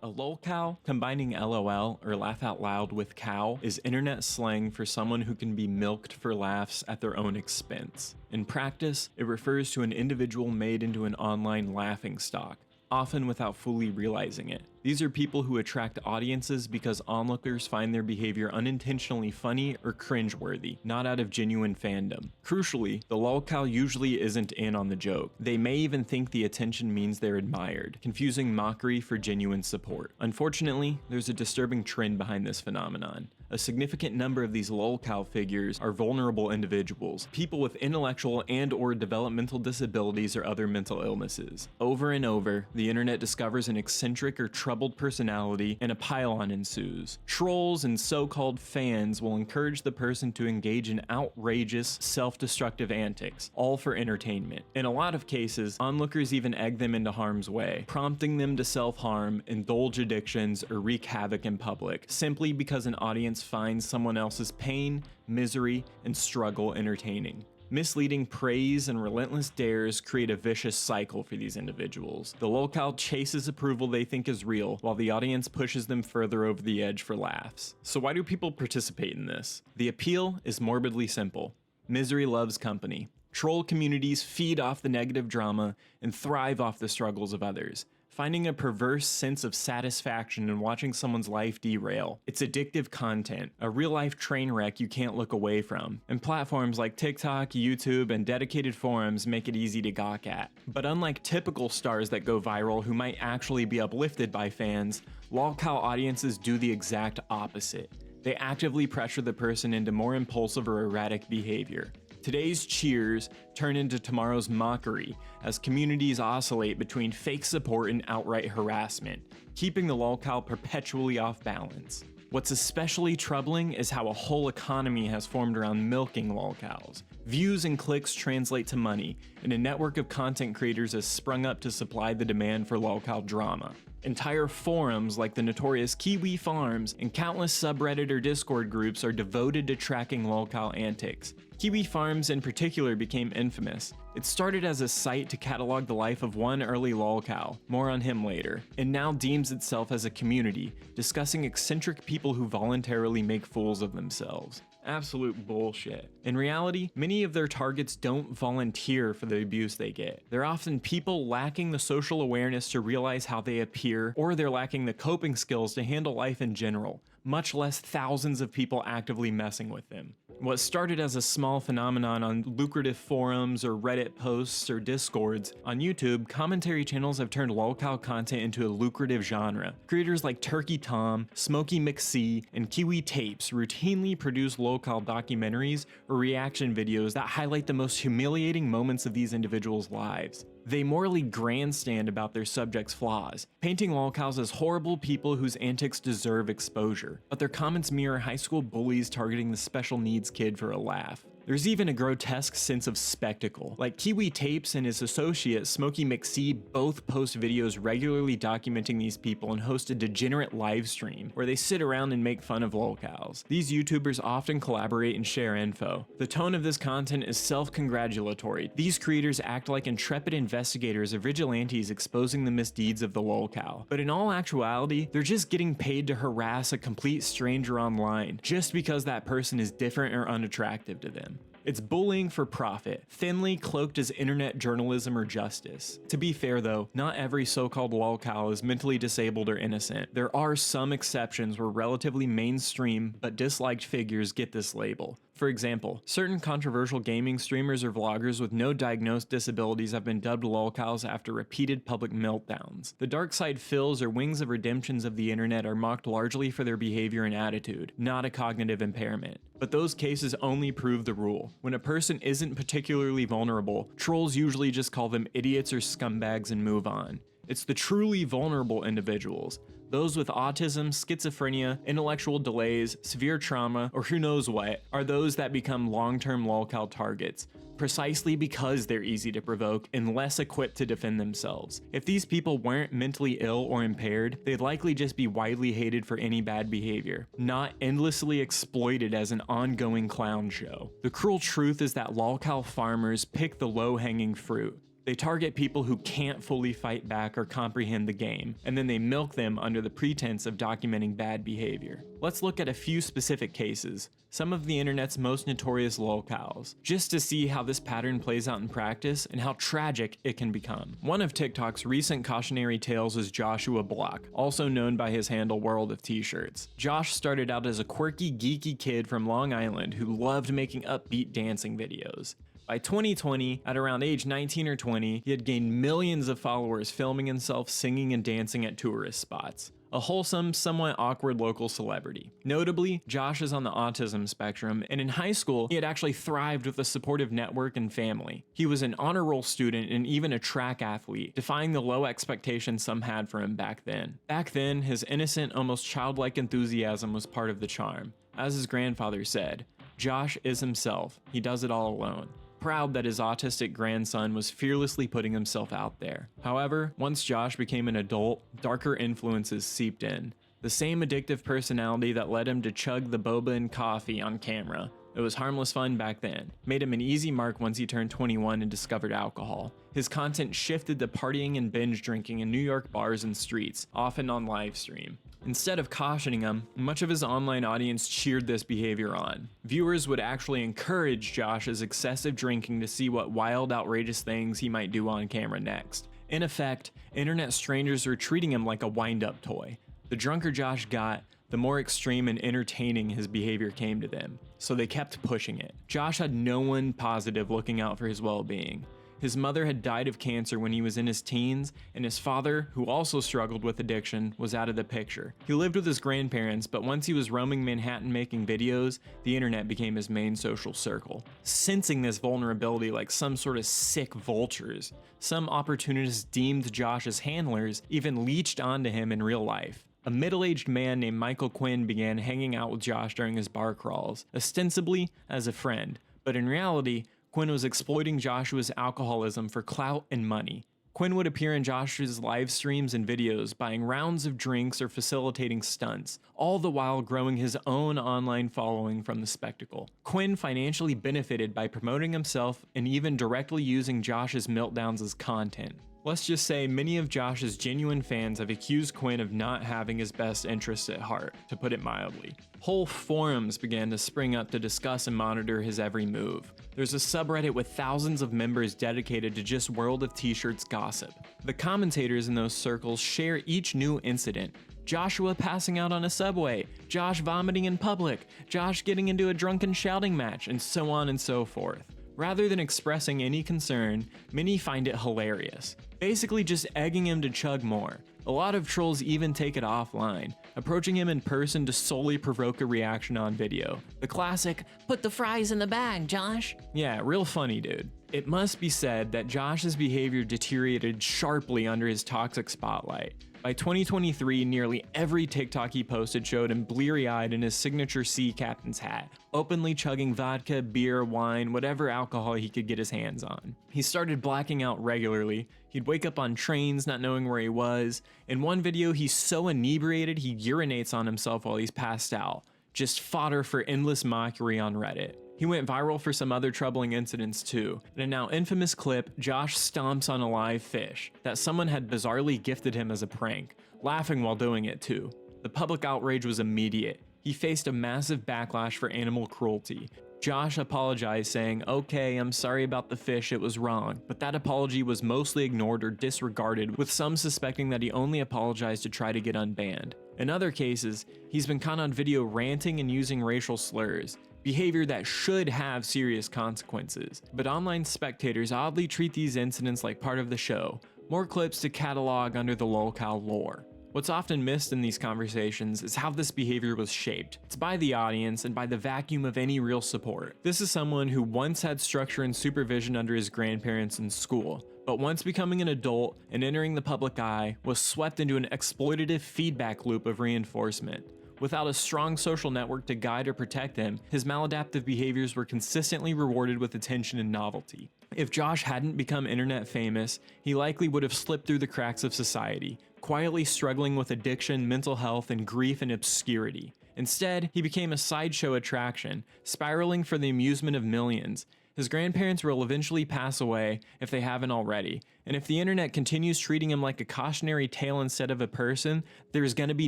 A LolCow, combining LOL or laugh out loud with cow, is internet slang for someone who can be milked for laughs at their own expense. In practice, it refers to an individual made into an online laughingstock, often without fully realizing it. These are people who attract audiences because onlookers find their behavior unintentionally funny or cringeworthy, not out of genuine fandom. Crucially, the LolCow usually isn't in on the joke. They may even think the attention means they're admired, confusing mockery for genuine support. Unfortunately, there's a disturbing trend behind this phenomenon. A significant number of these LolCow figures are vulnerable individuals, people with intellectual and/or developmental disabilities or other mental illnesses. Over and over, the internet discovers an eccentric or troubled personality, and a pile-on ensues. Trolls and so-called fans will encourage the person to engage in outrageous, self-destructive antics, all for entertainment. In a lot of cases, onlookers even egg them into harm's way, prompting them to self-harm, indulge addictions, or wreak havoc in public, simply because an audience finds someone else's pain, misery, and struggle entertaining. Misleading praise and relentless dares create a vicious cycle for these individuals. The LolCow chases approval they think is real, while the audience pushes them further over the edge for laughs. So why do people participate in this? The appeal is morbidly simple. Misery loves company. Troll communities feed off the negative drama and thrive off the struggles of others, finding a perverse sense of satisfaction in watching someone's life derail. It's addictive content, a real-life train wreck you can't look away from, and platforms like TikTok, YouTube, and dedicated forums make it easy to gawk at. But unlike typical stars that go viral who might actually be uplifted by fans, LolCow audiences do the exact opposite. They actively pressure the person into more impulsive or erratic behavior. Today's cheers turn into tomorrow's mockery as communities oscillate between fake support and outright harassment, keeping the LolCow perpetually off balance. What's especially troubling is how a whole economy has formed around milking LolCows. Views and clicks translate to money, and a network of content creators has sprung up to supply the demand for LolCow drama. Entire forums like the notorious Kiwi Farms and countless subreddit or Discord groups are devoted to tracking LolCow antics. Kiwi Farms in particular became infamous. It started as a site to catalog the life of one early LolCow, more on him later, and now deems itself as a community, discussing eccentric people who voluntarily make fools of themselves. Absolute bullshit. In reality, many of their targets don't volunteer for the abuse they get. They're often people lacking the social awareness to realize how they appear, or they're lacking the coping skills to handle life in general, much less thousands of people actively messing with them. What started as a small phenomenon on lucrative forums or Reddit posts or Discords, on YouTube, commentary channels have turned LolCow content into a lucrative genre. Creators like Turkey Tom, Smokey McC, and Kiwi Tapes routinely produce LolCow documentaries or reaction videos that highlight the most humiliating moments of these individuals' lives. They morally grandstand about their subjects' flaws, painting LolCows as horrible people whose antics deserve exposure, but their comments mirror high school bullies targeting the special needs kid for a laugh. There's even a grotesque sense of spectacle. Like Kiwi Tapes and his associate Smokey McC both post videos regularly documenting these people and host a degenerate live stream where they sit around and make fun of LolCows. These YouTubers often collaborate and share info. The tone of this content is self-congratulatory. These creators act like intrepid investigators or vigilantes exposing the misdeeds of the LolCow. But in all actuality, they're just getting paid to harass a complete stranger online just because that person is different or unattractive to them. It's bullying for profit, thinly cloaked as internet journalism or justice. To be fair though, not every so-called LolCow is mentally disabled or innocent. There are some exceptions where relatively mainstream but disliked figures get this label. For example, certain controversial gaming streamers or vloggers with no diagnosed disabilities have been dubbed LolCows after repeated public meltdowns. The dark side Phils or Wings of Redemptions of the internet are mocked largely for their behavior and attitude, not a cognitive impairment. But those cases only prove the rule. When a person isn't particularly vulnerable, trolls usually just call them idiots or scumbags and move on. It's the truly vulnerable individuals, those with autism, schizophrenia, intellectual delays, severe trauma, or who knows what, are those that become long-term LolCow targets, precisely because they're easy to provoke and less equipped to defend themselves. If these people weren't mentally ill or impaired, they'd likely just be widely hated for any bad behavior, not endlessly exploited as an ongoing clown show. The cruel truth is that LolCow farmers pick the low-hanging fruit. They target people who can't fully fight back or comprehend the game, and then they milk them under the pretense of documenting bad behavior. Let's look at a few specific cases, some of the internet's most notorious LolCows, just to see how this pattern plays out in practice and how tragic it can become. One of TikTok's recent cautionary tales is Joshua Block, also known by his handle World of T-Shirts. Josh started out as a quirky, geeky kid from Long Island who loved making upbeat dancing videos. By 2020, at around age 19 or 20, he had gained millions of followers filming himself singing and dancing at tourist spots. A wholesome, somewhat awkward local celebrity. Notably, Josh is on the autism spectrum, and in high school, he had actually thrived with a supportive network and family. He was an honor roll student and even a track athlete, defying the low expectations some had for him back then. Back then, his innocent, almost childlike enthusiasm was part of the charm. As his grandfather said, Josh is himself, he does it all alone. Proud that his autistic grandson was fearlessly putting himself out there. However, once Josh became an adult, darker influences seeped in. The same addictive personality that led him to chug the boba and coffee on camera. It was harmless fun back then. Made him an easy mark once he turned 21 and discovered alcohol. His content shifted to partying and binge drinking in New York bars and streets, often on live stream. Instead of cautioning him, much of his online audience cheered this behavior on. Viewers would actually encourage Josh's excessive drinking to see what wild, outrageous things he might do on camera next. In effect, internet strangers were treating him like a wind-up toy. The drunker Josh got, the more extreme and entertaining his behavior came to them, so they kept pushing it. Josh had no one positive looking out for his well-being. His mother had died of cancer when he was in his teens, and his father, who also struggled with addiction, was out of the picture. He lived with his grandparents, but once he was roaming Manhattan making videos, the internet became his main social circle. Sensing this vulnerability like some sort of sick vultures, some opportunists deemed Josh as handlers even leeched onto him in real life. A middle-aged man named Michael Quinn began hanging out with Josh during his bar crawls, ostensibly as a friend, but in reality, Quinn was exploiting Joshua's alcoholism for clout and money. Quinn would appear in Joshua's live streams and videos, buying rounds of drinks or facilitating stunts, all the while growing his own online following from the spectacle. Quinn financially benefited by promoting himself and even directly using Josh's meltdowns as content. Let's just say many of Josh's genuine fans have accused Quinn of not having his best interests at heart, to put it mildly. Whole forums began to spring up to discuss and monitor his every move. There's a subreddit with thousands of members dedicated to just World of T-Shirts gossip. The commentators in those circles share each new incident. Joshua passing out on a subway, Josh vomiting in public, Josh getting into a drunken shouting match, and so on and so forth. Rather than expressing any concern, many find it hilarious, basically just egging him to chug more. A lot of trolls even take it offline, approaching him in person to solely provoke a reaction on video. The classic, "Put the fries in the bag, Josh." Yeah, real funny, dude. It must be said that Josh's behavior deteriorated sharply under his toxic spotlight. By 2023, nearly every TikTok he posted showed him bleary-eyed in his signature sea captain's hat, openly chugging vodka, beer, wine, whatever alcohol he could get his hands on. He started blacking out regularly. He'd wake up on trains not knowing where he was. In one video, he's so inebriated he urinates on himself while he's passed out. Just fodder for endless mockery on Reddit. He went viral for some other troubling incidents too. In a now infamous clip, Josh stomps on a live fish that someone had bizarrely gifted him as a prank, laughing while doing it too. The public outrage was immediate. He faced a massive backlash for animal cruelty. Josh apologized saying, "Okay, I'm sorry about the fish, it was wrong," but that apology was mostly ignored or disregarded, with some suspecting that he only apologized to try to get unbanned. In other cases, he's been caught on video ranting and using racial slurs, behavior that should have serious consequences. But online spectators oddly treat these incidents like part of the show, more clips to catalog under the LolCow lore. What's often missed in these conversations is how this behavior was shaped. It's by the audience and by the vacuum of any real support. This is someone who once had structure and supervision under his grandparents in school, but once becoming an adult and entering the public eye, was swept into an exploitative feedback loop of reinforcement. Without a strong social network to guide or protect him, his maladaptive behaviors were consistently rewarded with attention and novelty. If Josh hadn't become internet famous, he likely would have slipped through the cracks of society, quietly struggling with addiction, mental health, and grief and obscurity. Instead, he became a sideshow attraction, spiraling for the amusement of millions. His grandparents will eventually pass away if they haven't already, and if the internet continues treating him like a cautionary tale instead of a person, there's gonna be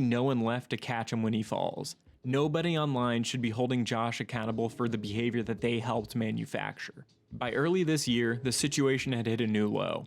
no one left to catch him when he falls. Nobody online should be holding Josh accountable for the behavior that they helped manufacture. By early this year, the situation had hit a new low.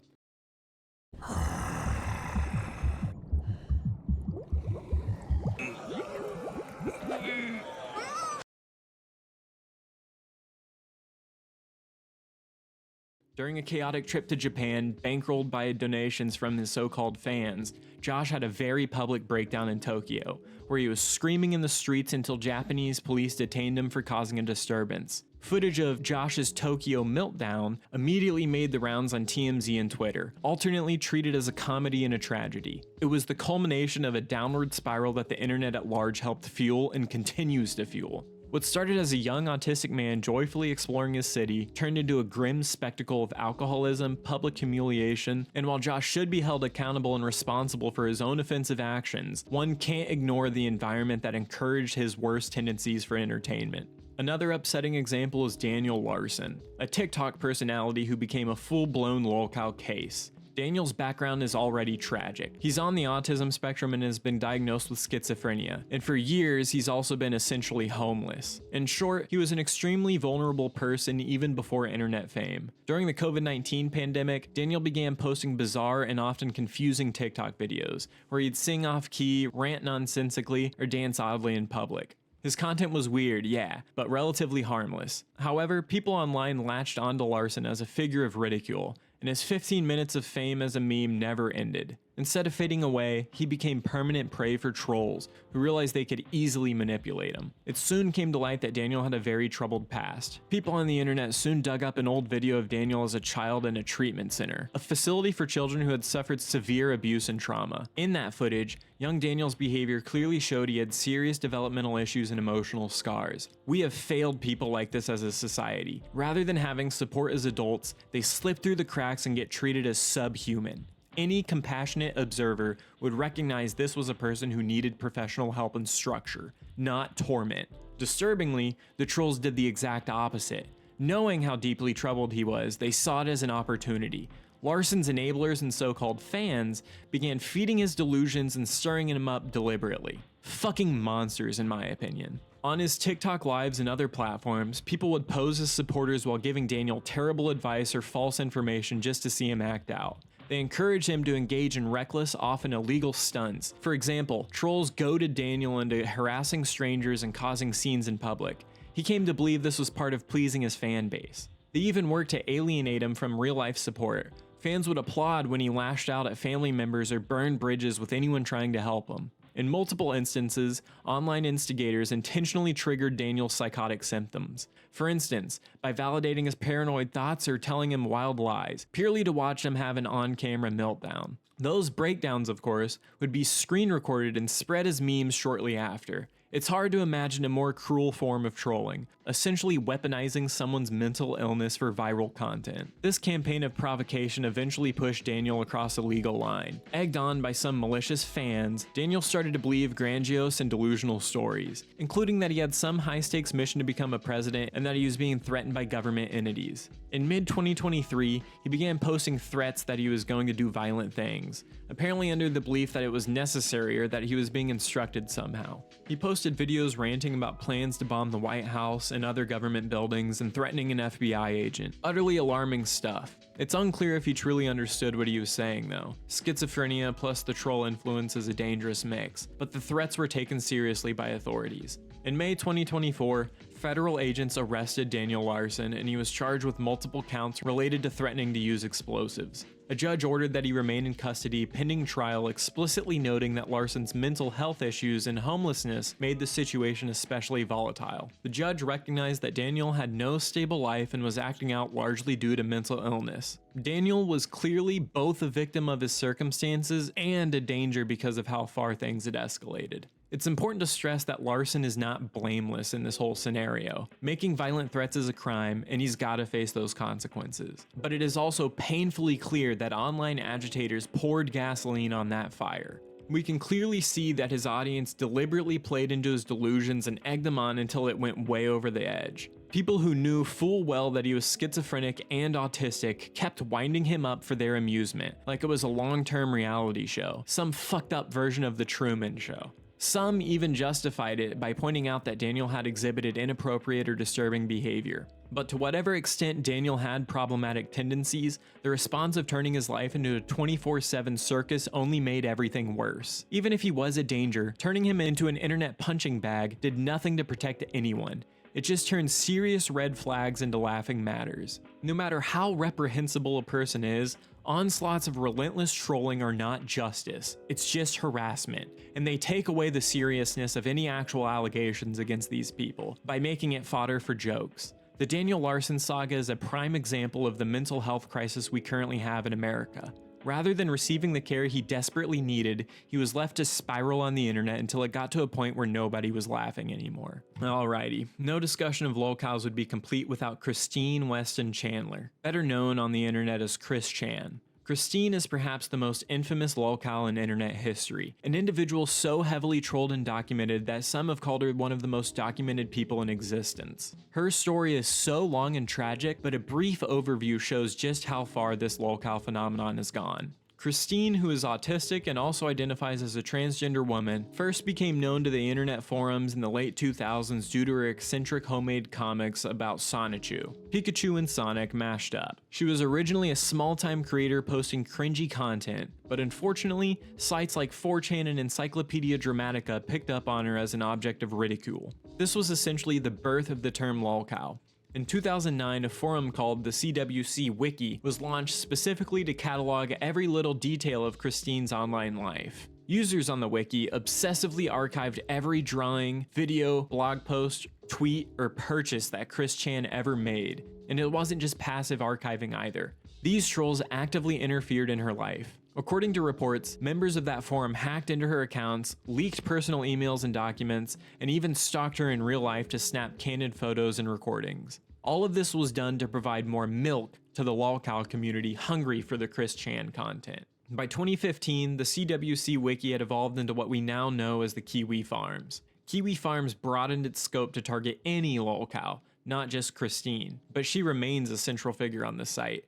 During a chaotic trip to Japan, bankrolled by donations from his so-called fans, Josh had a very public breakdown in Tokyo, where he was screaming in the streets until Japanese police detained him for causing a disturbance. Footage of Josh's Tokyo meltdown immediately made the rounds on TMZ and Twitter, alternately treated as a comedy and a tragedy. It was the culmination of a downward spiral that the internet at large helped fuel and continues to fuel. What started as a young autistic man joyfully exploring his city turned into a grim spectacle of alcoholism, public humiliation, and while Josh should be held accountable and responsible for his own offensive actions, one can't ignore the environment that encouraged his worst tendencies for entertainment. Another upsetting example is Daniel Larson, a TikTok personality who became a full-blown LolCow case. Daniel's background is already tragic. He's on the autism spectrum and has been diagnosed with schizophrenia, and for years he's also been essentially homeless. In short, he was an extremely vulnerable person even before internet fame. During the COVID-19 pandemic, Daniel began posting bizarre and often confusing TikTok videos, where he'd sing off-key, rant nonsensically, or dance oddly in public. His content was weird, yeah, but relatively harmless. However, people online latched onto Larson as a figure of ridicule, and his 15 minutes of fame as a meme never ended. Instead of fading away, he became permanent prey for trolls, who realized they could easily manipulate him. It soon came to light that Daniel had a very troubled past. People on the internet soon dug up an old video of Daniel as a child in a treatment center, a facility for children who had suffered severe abuse and trauma. In that footage, young Daniel's behavior clearly showed he had serious developmental issues and emotional scars. We have failed people like this as a society. Rather than having support as adults, they slip through the cracks and get treated as subhuman. Any compassionate observer would recognize this was a person who needed professional help and structure, not torment. Disturbingly, the trolls did the exact opposite. Knowing how deeply troubled he was, they saw it as an opportunity. Larson's enablers and so-called fans began feeding his delusions and stirring him up deliberately. Fucking monsters, in my opinion. On his TikTok lives and other platforms, people would pose as supporters while giving Daniel terrible advice or false information just to see him act out. They encourage him to engage in reckless, often illegal stunts. For example, trolls goaded Daniel into harassing strangers and causing scenes in public. He came to believe this was part of pleasing his fan base. They even worked to alienate him from real-life support. Fans would applaud when he lashed out at family members or burned bridges with anyone trying to help him. In multiple instances, online instigators intentionally triggered Daniel's psychotic symptoms. For instance, by validating his paranoid thoughts or telling him wild lies, purely to watch him have an on-camera meltdown. Those breakdowns, of course, would be screen recorded and spread as memes shortly after. It's hard to imagine a more cruel form of trolling, essentially weaponizing someone's mental illness for viral content. This campaign of provocation eventually pushed Daniel across a legal line. Egged on by some malicious fans, Daniel started to believe grandiose and delusional stories, including that he had some high-stakes mission to become a president and that he was being threatened by government entities. In mid-2023, he began posting threats that he was going to do violent things, apparently under the belief that it was necessary or that he was being instructed somehow. He posted videos ranting about plans to bomb the White House and other government buildings and threatening an FBI agent. Utterly alarming stuff. It's unclear if he truly understood what he was saying though. Schizophrenia plus the troll influence is a dangerous mix, but the threats were taken seriously by authorities. In May 2024, federal agents arrested Daniel Larson and he was charged with multiple counts related to threatening to use explosives. A judge ordered that he remain in custody pending trial, explicitly noting that Larson's mental health issues and homelessness made the situation especially volatile. The judge recognized that Daniel had no stable life and was acting out largely due to mental illness. Daniel was clearly both a victim of his circumstances and a danger because of how far things had escalated. It's important to stress that Larson is not blameless in this whole scenario. Making violent threats is a crime, and he's gotta face those consequences. But it is also painfully clear that online agitators poured gasoline on that fire. We can clearly see that his audience deliberately played into his delusions and egged him on until it went way over the edge. People who knew full well that he was schizophrenic and autistic kept winding him up for their amusement, like it was a long-term reality show, some fucked up version of The Truman Show. Some even justified it by pointing out that Daniel had exhibited inappropriate or disturbing behavior. But to whatever extent Daniel had problematic tendencies, the response of turning his life into a 24/7 circus only made everything worse. Even if he was a danger, turning him into an internet punching bag did nothing to protect anyone. It just turned serious red flags into laughing matters. No matter how reprehensible a person is, onslaughts of relentless trolling are not justice, it's just harassment, and they take away the seriousness of any actual allegations against these people by making it fodder for jokes. The Daniel Larson saga is a prime example of the mental health crisis we currently have in America. Rather than receiving the care he desperately needed, he was left to spiral on the internet until it got to a point where nobody was laughing anymore. Alrighty, no discussion of LolCows would be complete without Christine Weston Chandler, better known on the internet as Chris Chan. Christine is perhaps the most infamous LolCow in internet history, an individual so heavily trolled and documented that some have called her one of the most documented people in existence. Her story is so long and tragic, but a brief overview shows just how far this LolCow phenomenon has gone. Christine, who is autistic and also identifies as a transgender woman, first became known to the internet forums in the late 2000s due to her eccentric homemade comics about Sonichu, Pikachu and Sonic mashed up. She was originally a small-time creator posting cringy content, but unfortunately, sites like 4chan and Encyclopedia Dramatica picked up on her as an object of ridicule. This was essentially the birth of the term LolCow. In 2009, a forum called the CWC Wiki was launched specifically to catalog every little detail of Christine's online life. Users on the wiki obsessively archived every drawing, video, blog post, tweet, or purchase that Chris Chan ever made, and it wasn't just passive archiving either. These trolls actively interfered in her life. According to reports, members of that forum hacked into her accounts, leaked personal emails and documents, and even stalked her in real life to snap candid photos and recordings. All of this was done to provide more milk to the LolCow community hungry for the Chris Chan content. By 2015, the CWC Wiki had evolved into what we now know as the Kiwi Farms. Kiwi Farms broadened its scope to target any LolCow, not just Christine, but she remains a central figure on the site.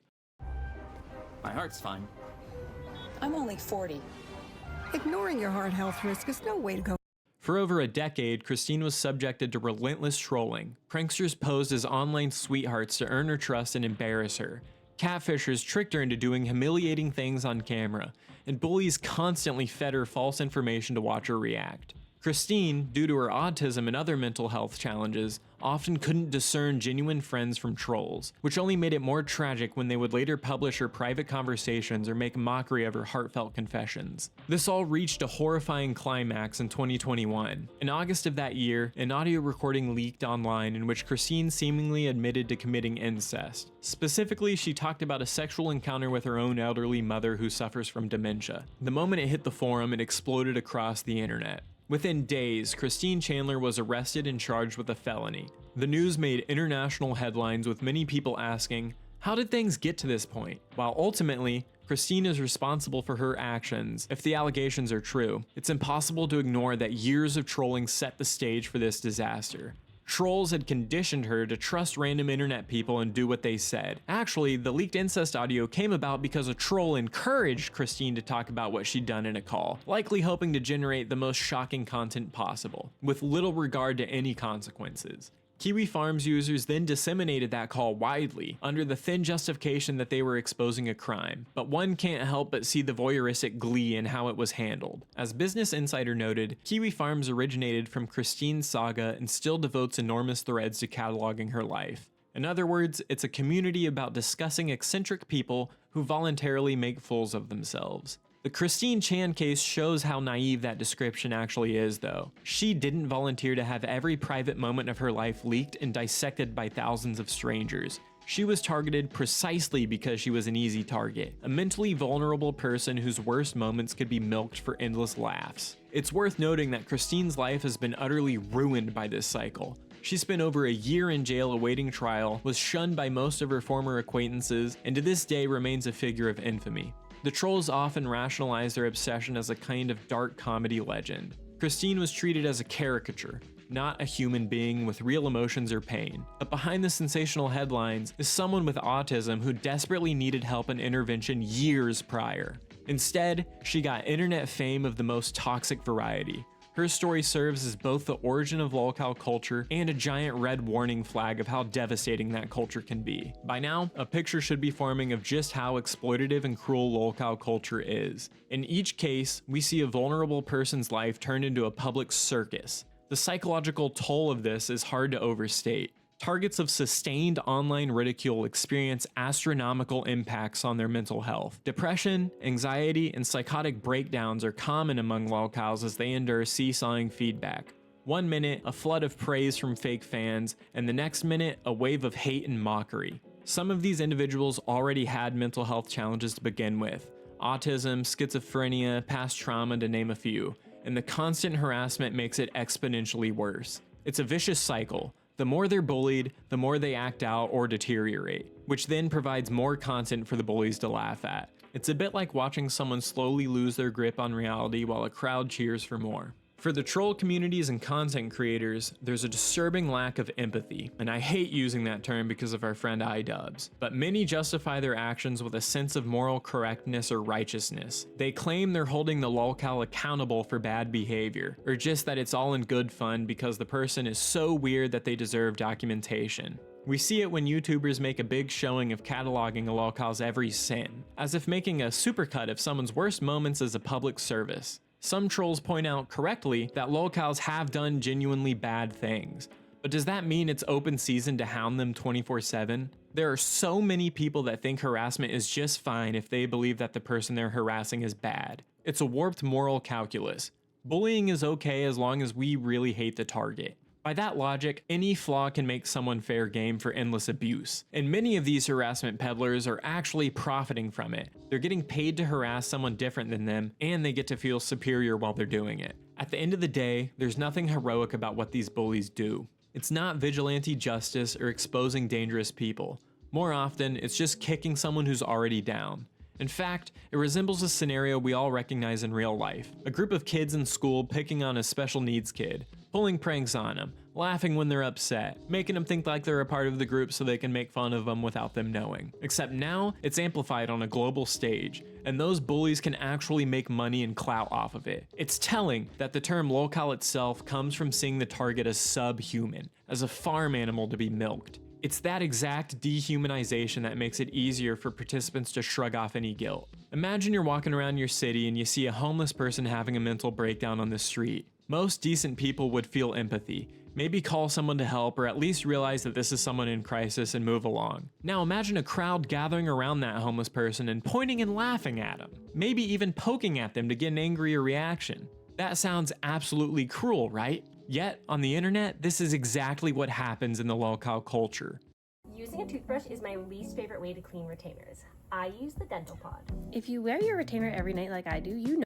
My heart's fine. I'm only 40. Ignoring your heart health risk is no way to go. For over a decade, Christine was subjected to relentless trolling. Pranksters posed as online sweethearts to earn her trust and embarrass her. Catfishers tricked her into doing humiliating things on camera, and bullies constantly fed her false information to watch her react. Christine, due to her autism and other mental health challenges, often couldn't discern genuine friends from trolls, which only made it more tragic when they would later publish her private conversations or make mockery of her heartfelt confessions. This all reached a horrifying climax in 2021. In August of that year, an audio recording leaked online in which Christine seemingly admitted to committing incest. Specifically, she talked about a sexual encounter with her own elderly mother who suffers from dementia. The moment it hit the forum, it exploded across the internet. Within days, Christine Chandler was arrested and charged with a felony. The news made international headlines with many people asking, how did things get to this point? While ultimately, Christine is responsible for her actions. If the allegations are true, it's impossible to ignore that years of trolling set the stage for this disaster. Trolls had conditioned her to trust random internet people and do what they said. Actually, the leaked incest audio came about because a troll encouraged Christine to talk about what she'd done in a call, likely hoping to generate the most shocking content possible, with little regard to any consequences. Kiwi Farms users then disseminated that call widely, under the thin justification that they were exposing a crime, but one can't help but see the voyeuristic glee in how it was handled. As Business Insider noted, Kiwi Farms originated from Christine's saga and still devotes enormous threads to cataloging her life. In other words, it's a community about discussing eccentric people who voluntarily make fools of themselves. The Christine Chan case shows how naive that description actually is, though. She didn't volunteer to have every private moment of her life leaked and dissected by thousands of strangers. She was targeted precisely because she was an easy target, a mentally vulnerable person whose worst moments could be milked for endless laughs. It's worth noting that Christine's life has been utterly ruined by this cycle. She spent over a year in jail awaiting trial, was shunned by most of her former acquaintances, and to this day remains a figure of infamy. The trolls often rationalize their obsession as a kind of dark comedy legend. Christine was treated as a caricature, not a human being with real emotions or pain. But behind the sensational headlines is someone with autism who desperately needed help and intervention years prior. Instead, she got internet fame of the most toxic variety. Her story serves as both the origin of LolCow culture and a giant red warning flag of how devastating that culture can be. By now, a picture should be forming of just how exploitative and cruel LolCow culture is. In each case, we see a vulnerable person's life turned into a public circus. The psychological toll of this is hard to overstate. Targets of sustained online ridicule experience astronomical impacts on their mental health. Depression, anxiety, and psychotic breakdowns are common among LolCows as they endure seesawing feedback. One minute, a flood of praise from fake fans, and the next minute, a wave of hate and mockery. Some of these individuals already had mental health challenges to begin with: autism, schizophrenia, past trauma, to name a few, and the constant harassment makes it exponentially worse. It's a vicious cycle. The more they're bullied, the more they act out or deteriorate, which then provides more content for the bullies to laugh at. It's a bit like watching someone slowly lose their grip on reality while a crowd cheers for more. For the troll communities and content creators, there's a disturbing lack of empathy, and I hate using that term because of our friend iDubbbz, but many justify their actions with a sense of moral correctness or righteousness. They claim they're holding the LolCow accountable for bad behavior, or just that it's all in good fun because the person is so weird that they deserve documentation. We see it when YouTubers make a big showing of cataloging a LolCow's every sin, as if making a supercut of someone's worst moments is a public service. Some trolls point out correctly that LolCows have done genuinely bad things, but does that mean it's open season to hound them 24/7? There are so many people that think harassment is just fine if they believe that the person they're harassing is bad. It's a warped moral calculus. Bullying is okay as long as we really hate the target. By that logic, any flaw can make someone fair game for endless abuse, and many of these harassment peddlers are actually profiting from it. They're getting paid to harass someone different than them, and they get to feel superior while they're doing it. At the end of the day, there's nothing heroic about what these bullies do. It's not vigilante justice or exposing dangerous people. More often, it's just kicking someone who's already down. In fact, it resembles a scenario we all recognize in real life. A group of kids in school picking on a special needs kid, pulling pranks on them, laughing when they're upset, making them think like they're a part of the group so they can make fun of them without them knowing. Except now, it's amplified on a global stage, and those bullies can actually make money and clout off of it. It's telling that the term LolCow itself comes from seeing the target as subhuman, as a farm animal to be milked. It's that exact dehumanization that makes it easier for participants to shrug off any guilt. Imagine you're walking around your city and you see a homeless person having a mental breakdown on the street. Most decent people would feel empathy, maybe call someone to help, or at least realize that this is someone in crisis and move along. Now imagine a crowd gathering around that homeless person and pointing and laughing at them, maybe even poking at them to get an angrier reaction. That sounds absolutely cruel, right? Yet, on the internet, this is exactly what happens in the LolCow culture. Using a toothbrush is my least favorite way to clean retainers. I use the dental pod. If you wear your retainer every night like I do, you know.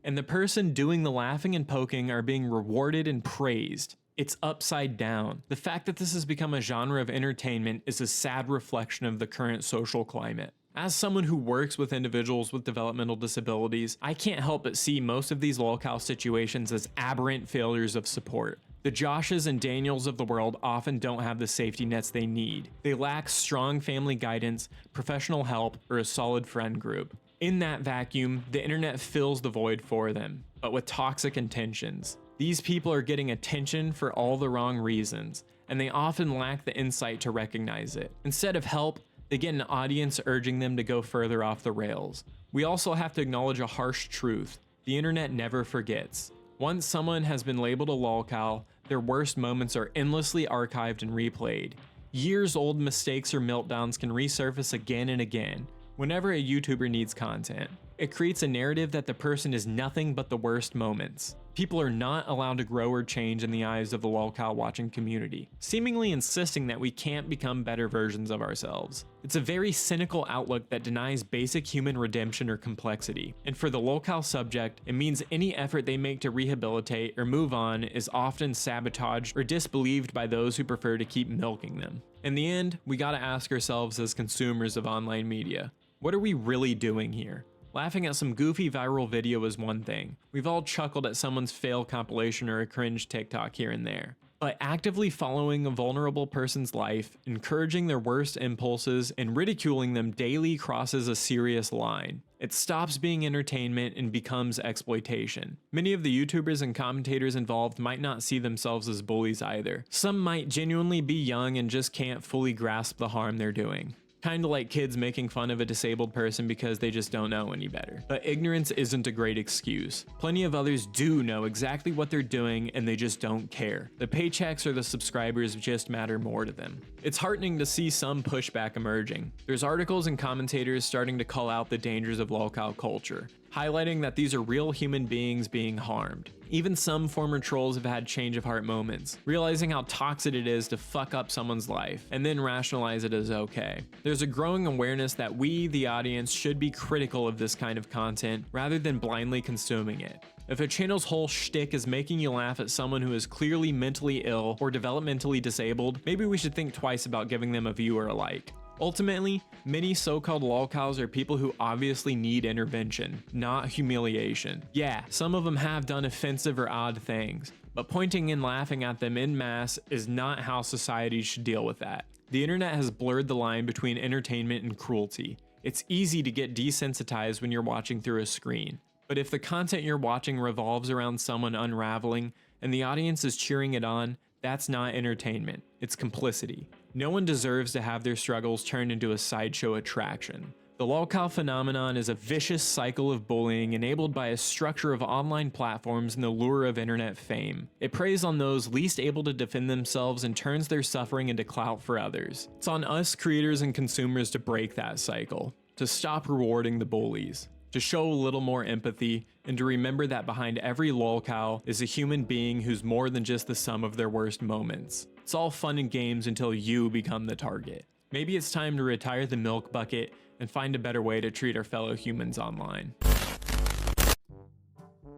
And the person doing the laughing and poking are being rewarded and praised. It's upside down. The fact that this has become a genre of entertainment is a sad reflection of the current social climate. As someone who works with individuals with developmental disabilities, I can't help but see most of these LolCow situations as aberrant failures of support. The Joshes and Daniels of the world often don't have the safety nets they need. They lack strong family guidance, professional help, or a solid friend group. In that vacuum, the internet fills the void for them, but with toxic intentions. These people are getting attention for all the wrong reasons, and they often lack the insight to recognize it. Instead of help, they get an audience urging them to go further off the rails. We also have to acknowledge a harsh truth. The internet never forgets. Once someone has been labeled a LolCow, their worst moments are endlessly archived and replayed. Years-old mistakes or meltdowns can resurface again and again. Whenever a YouTuber needs content, it creates a narrative that the person is nothing but the worst moments. People are not allowed to grow or change in the eyes of the LolCow watching community, seemingly insisting that we can't become better versions of ourselves. It's a very cynical outlook that denies basic human redemption or complexity, and for the LolCow subject, it means any effort they make to rehabilitate or move on is often sabotaged or disbelieved by those who prefer to keep milking them. In the end, we gotta ask ourselves as consumers of online media, what are we really doing here? Laughing at some goofy viral video is one thing. We've all chuckled at someone's fail compilation or a cringe TikTok here and there. But actively following a vulnerable person's life, encouraging their worst impulses, and ridiculing them daily crosses a serious line. It stops being entertainment and becomes exploitation. Many of the YouTubers and commentators involved might not see themselves as bullies either. Some might genuinely be young and just can't fully grasp the harm they're doing. Kinda like kids making fun of a disabled person because they just don't know any better. But ignorance isn't a great excuse. Plenty of others do know exactly what they're doing and they just don't care. The paychecks or the subscribers just matter more to them. It's heartening to see some pushback emerging. There's articles and commentators starting to call out the dangers of LolCow culture, highlighting that these are real human beings being harmed. Even some former trolls have had change of heart moments, realizing how toxic it is to fuck up someone's life, and then rationalize it as okay. There's a growing awareness that we, the audience, should be critical of this kind of content rather than blindly consuming it. If a channel's whole shtick is making you laugh at someone who is clearly mentally ill or developmentally disabled, maybe we should think twice about giving them a view or a like. Ultimately, many so-called LolCows are people who obviously need intervention, not humiliation. Yeah, some of them have done offensive or odd things, but pointing and laughing at them en masse is not how society should deal with that. The internet has blurred the line between entertainment and cruelty. It's easy to get desensitized when you're watching through a screen. But if the content you're watching revolves around someone unraveling and the audience is cheering it on, that's not entertainment, it's complicity. No one deserves to have their struggles turned into a sideshow attraction. The LolCow phenomenon is a vicious cycle of bullying enabled by a structure of online platforms and the lure of internet fame. It preys on those least able to defend themselves and turns their suffering into clout for others. It's on us creators and consumers to break that cycle, to stop rewarding the bullies, to show a little more empathy, and to remember that behind every LolCow is a human being who's more than just the sum of their worst moments. It's all fun and games until you become the target. Maybe it's time to retire the milk bucket and find a better way to treat our fellow humans online.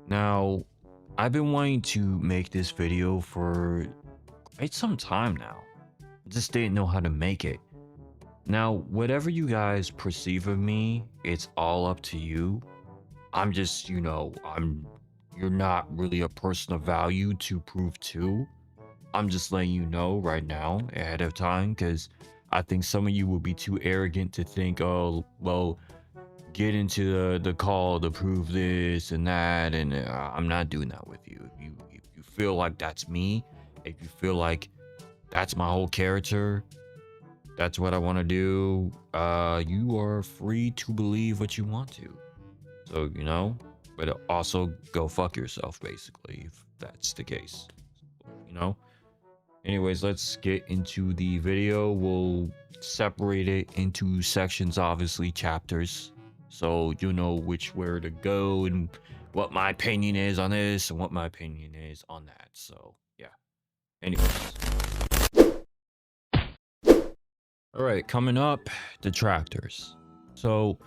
Now, I've been wanting to make this video for quite some time now. I just didn't know how to make it. Now, whatever you guys perceive of me, it's all up to you. I'm just, you're not really a person of value to prove to. I'm just letting you know right now ahead of time, because I think some of you will be too arrogant to think, oh, well, get into the call to prove this and that, and I'm not doing that with you. If you feel like that's me, if you feel like that's my whole character, that's what I want to do, you are free to believe what you want to. So, but also go fuck yourself, basically, if that's the case, Anyways, let's get into the video. We'll separate it into sections, obviously, chapters, so you know where to go and what my opinion is on this and what my opinion is on that. So, yeah. Anyways. All right, coming up, detractors. So,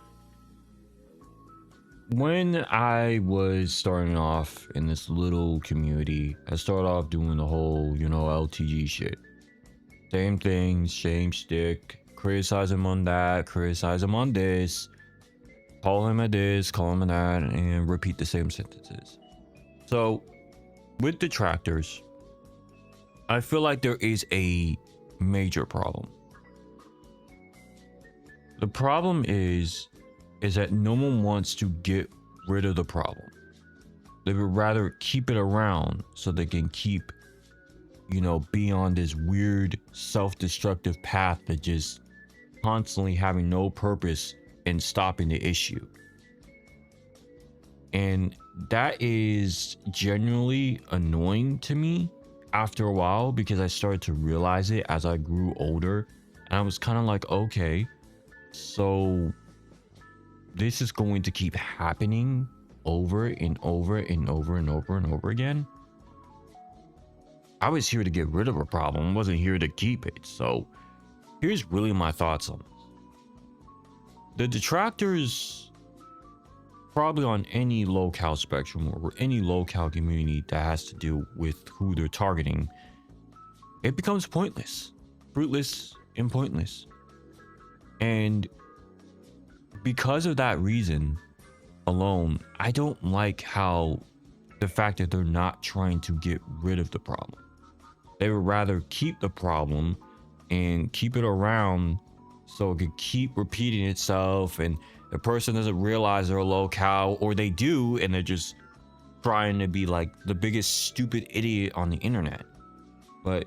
when I was starting off in this little community, I started off doing the whole, LTG shit. Same thing, same shtick, criticize him on that, criticize him on this, call him a this, call him a that, and repeat the same sentences. So, with detractors, I feel like there is a major problem. The problem is that no one wants to get rid of the problem. They would rather keep it around so they can keep, be on this weird self-destructive path that just constantly having no purpose in stopping the issue. And that is genuinely annoying to me after a while, because I started to realize it as I grew older, and I was kind of like, okay, so this is going to keep happening over and over and over and over and over again. I was here to get rid of a problem, wasn't here to keep it. So here's really my thoughts on this. The detractors, probably on any LolCow spectrum or any LolCow community that has to do with who they're targeting, it becomes pointless, fruitless, and pointless. And because of that reason, alone, I don't like how the fact that they're not trying to get rid of the problem. They would rather keep the problem and keep it around so it could keep repeating itself, and the person doesn't realize they're a LolCow, or they do and they're just trying to be like the biggest stupid idiot on the internet. But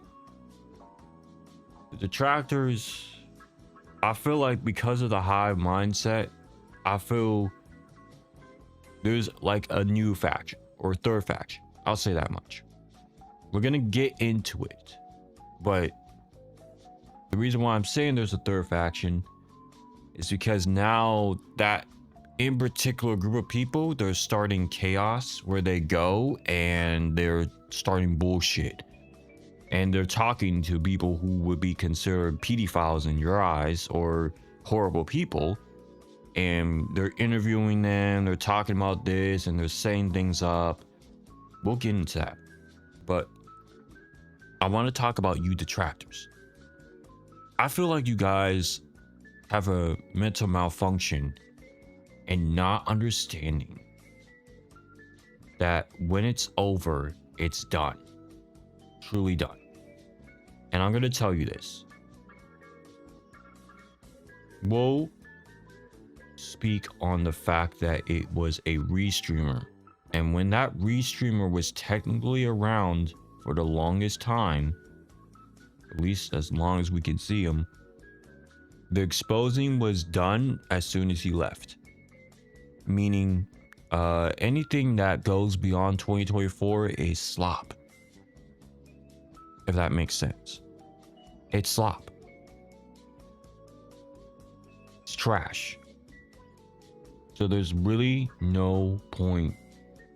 the detractors, I feel like because of the hive mindset, I feel there's like a new faction or third faction. I'll say that much. We're gonna get into it, but the reason why I'm saying there's a third faction is because now that in particular group of people, they're starting chaos where they go, and they're starting bullshit, and they're talking to people who would be considered pedophiles in your eyes or horrible people, and they're interviewing them, they're talking about this, and they're saying things up. We'll get into that, but I want to talk about you detractors. I feel like you guys have a mental malfunction and not understanding that when it's over, it's done. Truly done. And I'm going to tell you this. We'll speak on the fact that it was a restreamer. And when that restreamer was technically around for the longest time, at least as long as we can see him, the exposing was done as soon as he left. Meaning, anything that goes beyond 2024 is slop. If that makes sense. It's slop. It's trash. So there's really no point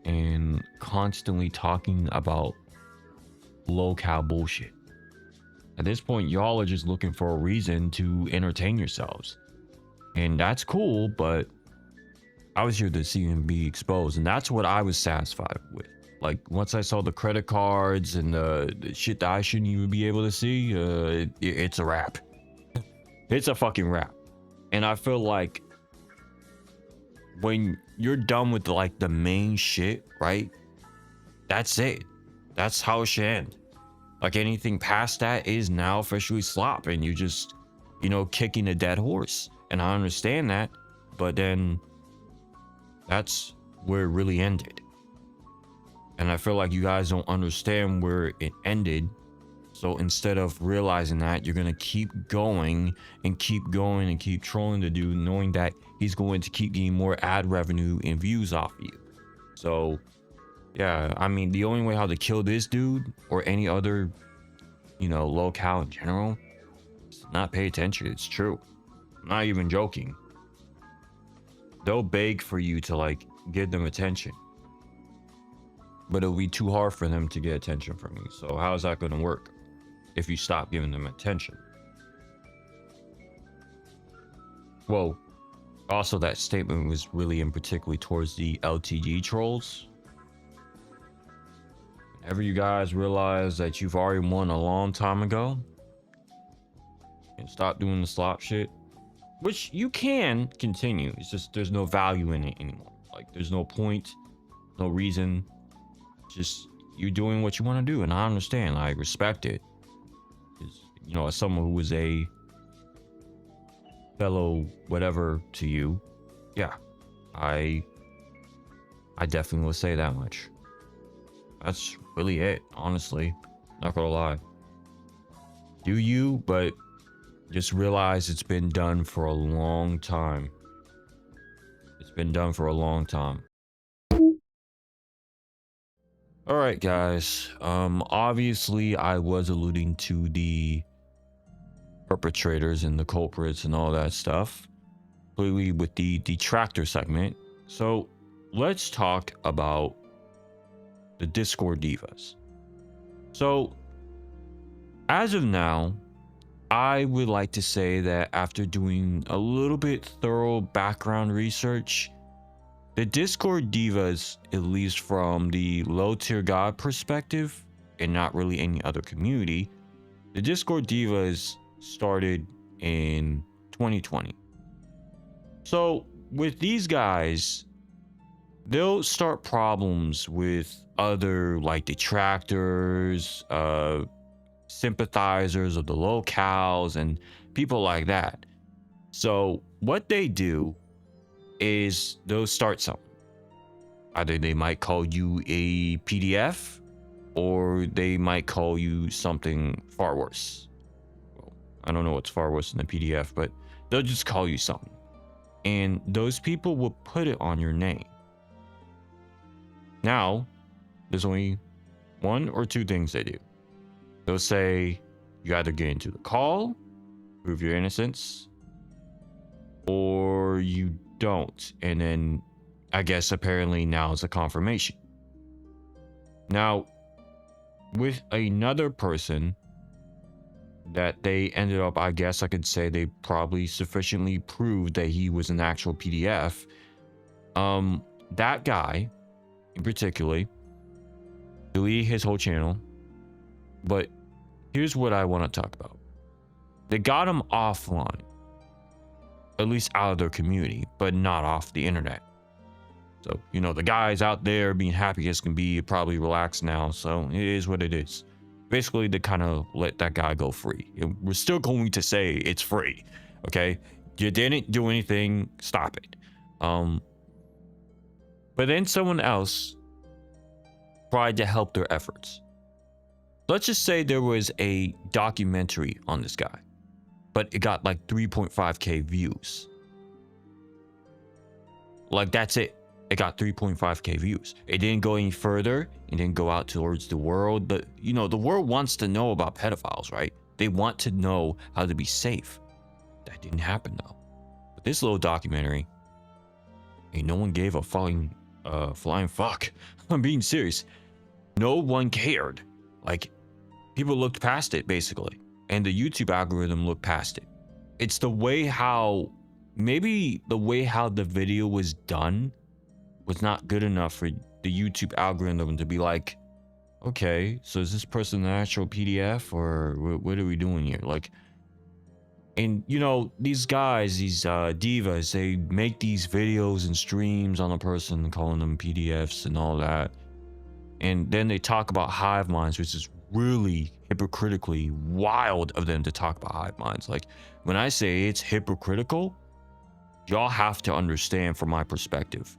in constantly talking about LolCow bullshit. At this point, y'all are just looking for a reason to entertain yourselves. And that's cool, but I was here to see him be exposed. And that's what I was satisfied with. Like, once I saw the credit cards and the shit that I shouldn't even be able to see, it's a wrap. It's a fucking wrap. And I feel like when you're done with like the main shit, right? That's it. That's how it should end. Like, anything past that is now officially slop, and you just, you know, kicking a dead horse. And I understand that, but then that's where it really ended. And I feel like you guys don't understand where it ended. So instead of realizing that, you're gonna keep going and keep going and keep trolling the dude, knowing that he's going to keep getting more ad revenue and views off of you. So yeah, I mean, the only way how to kill this dude or any other, you know, LolCow in general is not pay attention. It's true. I'm not even joking. They'll beg for you to like give them attention, but it'll be too hard for them to get attention from you. So how is that going to work if you stop giving them attention? Well, also that statement was really in particularly towards the LTG trolls. Whenever you guys realize that you've already won a long time ago and stop doing the slop shit, which you can continue, it's just there's no value in it anymore. Like, there's no point, no reason. Just you're doing what you want to do, and I understand. I respect it. You know, as someone who was a fellow whatever to you, yeah, I definitely will say that much. That's really it, honestly. Not gonna lie. Do you, but just realize it's been done for a long time. It's been done for a long time. All right, guys. Obviously, I was alluding to the perpetrators and the culprits and all that stuff, clearly with the detractor segment. So let's talk about the Discord divas. So as of now, I would like to say that after doing a little bit thorough background research, the Discord divas, at least from the low tier god perspective and not really any other community, the Discord divas started in 2020. So with these guys, they'll start problems with other like detractors, sympathizers of the LolCows and people like that. So what they do is they'll start something. Either they might call you a PDF, or they might call you something far worse. Well, I don't know what's far worse than a PDF, but they'll just call you something. And those people will put it on your name. Now, there's only one or two things they do. They'll say you either get into the call, prove your innocence, or you don't. And then I guess apparently now is a confirmation. Now, with another person that they ended up, I guess I could say they probably sufficiently proved that he was an actual PDF. That guy in particular deleted his whole channel. But here's what I want to talk about. They got him offline, at least out of their community, but not off the internet. So, you know, the guy's out there being happy as can be, probably relaxed now. So it is what it is. Basically, they kind of let that guy go free. And we're still going to say it's free. Okay. You didn't do anything. Stop it. But then someone else tried to help their efforts. Let's just say there was a documentary on this guy, but it got like 3.5k views. Like, that's it. It got 3.5k views. It didn't go any further. It didn't go out towards the world. But, you know, the world wants to know about pedophiles, right? They want to know how to be safe. That didn't happen, though. But this little documentary, ain't no one gave a flying fuck. I'm being serious. No one cared. Like, people looked past it, basically. And the YouTube algorithm looked past it. It's the way how, maybe the way how the video was done was not good enough for the YouTube algorithm to be like, okay, so is this person an actual PDF, or what are we doing here? Like, and you know, these guys, these divas, they make these videos and streams on a person, calling them PDFs and all that. And then they talk about hive minds, which is really hypocritically wild of them to talk about hive minds. Like, when I say it's hypocritical, y'all have to understand from my perspective.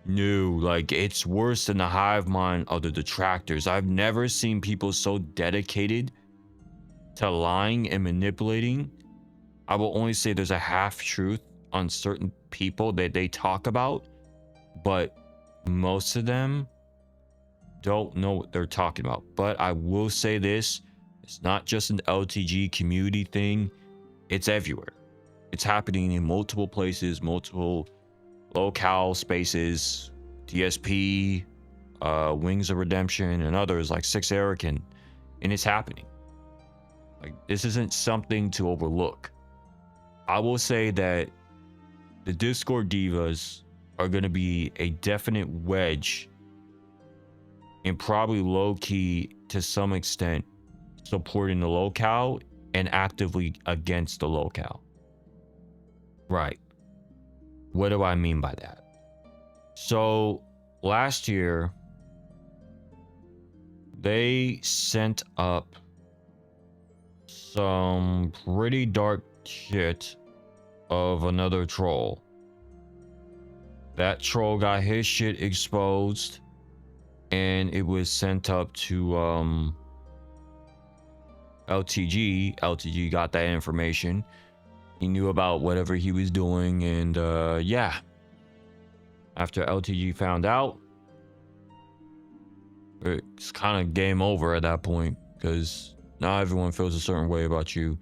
No, like, it's worse than the hive mind of the detractors. I've never seen people so dedicated to lying and manipulating. I will only say there's a half truth on certain people that they talk about, but most of them don't know what they're talking about. But I will say this, it's not just an LTG community thing, it's everywhere. It's happening in multiple places, multiple LolCow spaces, TSP, Wings of Redemption, and others like Six Erican, and it's happening. Like, this isn't something to overlook. I will say that the Discord divas are going to be a definite wedge, and probably low-key to some extent supporting the LolCow and actively against the LolCow. Right. What do I mean by that? So last year, they sent up some pretty dark shit of another troll. That troll got his shit exposed, and it was sent up to LTG. LTG got that information. He knew about whatever he was doing, and yeah. After LTG found out, it's kind of game over at that point, because now everyone feels a certain way about you,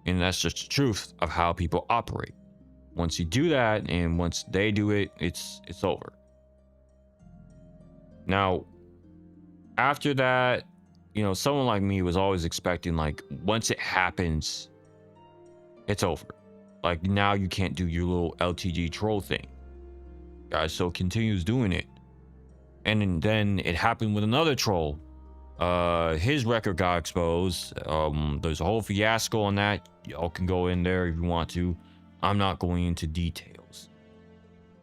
and that's just the truth of how people operate. Once you do that, and once they do it, it's over. Now, after that, you know, someone like me was always expecting, like, once it happens, it's over. Like, now you can't do your little LTG troll thing. Guys, so continues doing it. And then it happened with another troll. His record got exposed. There's a whole fiasco on that. Y'all can go in there if you want to. I'm not going into details.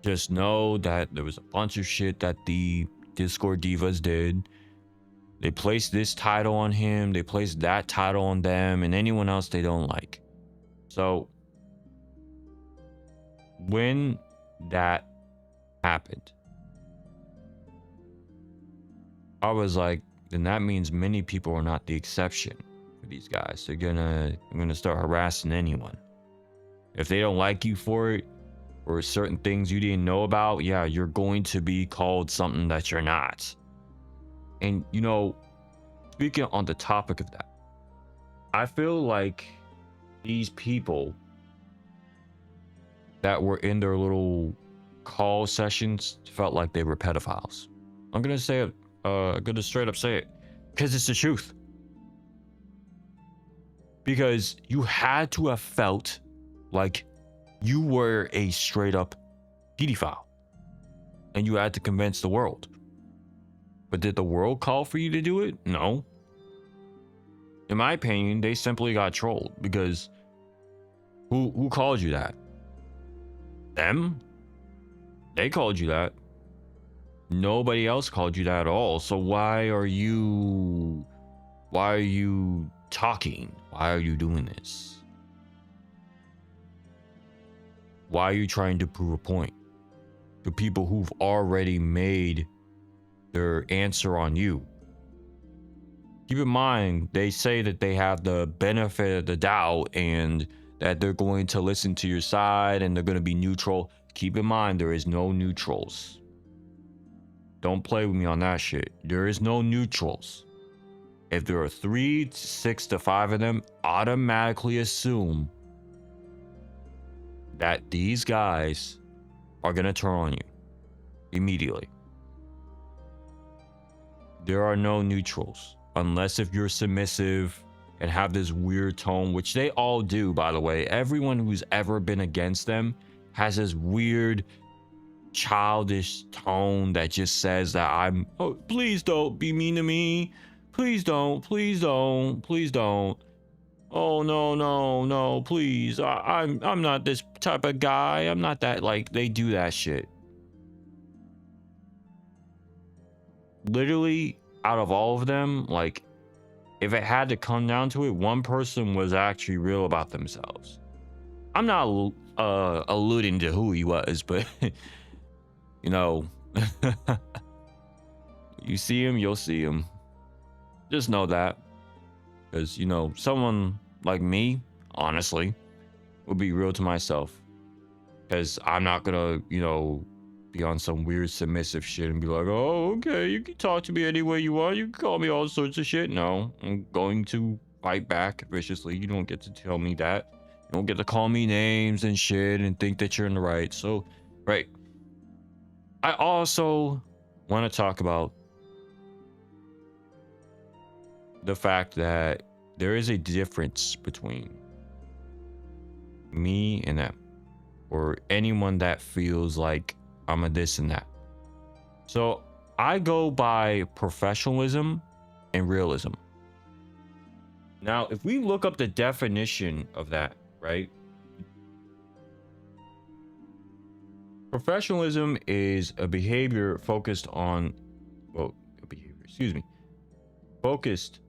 Just know that there was a bunch of shit that the Discord divas did. They placed this title on him, they placed that title on them, and anyone else they don't like. So when that happened, I was like, then that means many people are not the exception for these guys. They're gonna start harassing anyone. If they don't like you for it, or certain things you didn't know about, yeah, you're going to be called something that you're not. And you know, speaking on the topic of that, I feel like these people that were in their little call sessions felt like they were pedophiles. I'm gonna say it. I'm gonna straight up say it, because it's the truth. Because you had to have felt like you were a straight up pedophile, and you had to convince the world. But did the world call for you to do it? No. In my opinion, they simply got trolled, because who called you that? Them? They called you that. Nobody else called you that at all. So why are you talking? Why are you doing this? Why are you trying to prove a point to people who've already made their answer on you? Keep in mind, they say that they have the benefit of the doubt and that they're going to listen to your side and they're going to be neutral. Keep in mind, there is no neutrals. Don't play with me on that shit. There is no neutrals. If there are 3, 6 to 5 of them, automatically assume that these guys are going to turn on you immediately. There are no neutrals, unless if you're submissive and have this weird tone, which they all do, by the way. Everyone who's ever been against them has this weird childish tone that just says that oh, please don't be mean to me. Please don't, please don't, please don't. Oh, no, please. I'm not this type of guy. I'm not that. Like, they do that shit. Literally, out of all of them, like, if it had to come down to it, one person was actually real about themselves. I'm not alluding to who he was, but you know, you see him, you'll see him. Just know that. Because, you know, someone like me, honestly, would be real to myself. Because I'm not gonna, you know, be on some weird submissive shit and be like, oh, okay, you can talk to me any way you want. You can call me all sorts of shit. No, I'm going to fight back viciously. You don't get to tell me that. You don't get to call me names and shit and think that you're in the right. So, right. I also want to talk about the fact that there is a difference between me and them, or anyone that feels like I'm a this and that. So I go by professionalism and realism. Now, if we look up the definition of that, right? Professionalism is a behavior focused on, focused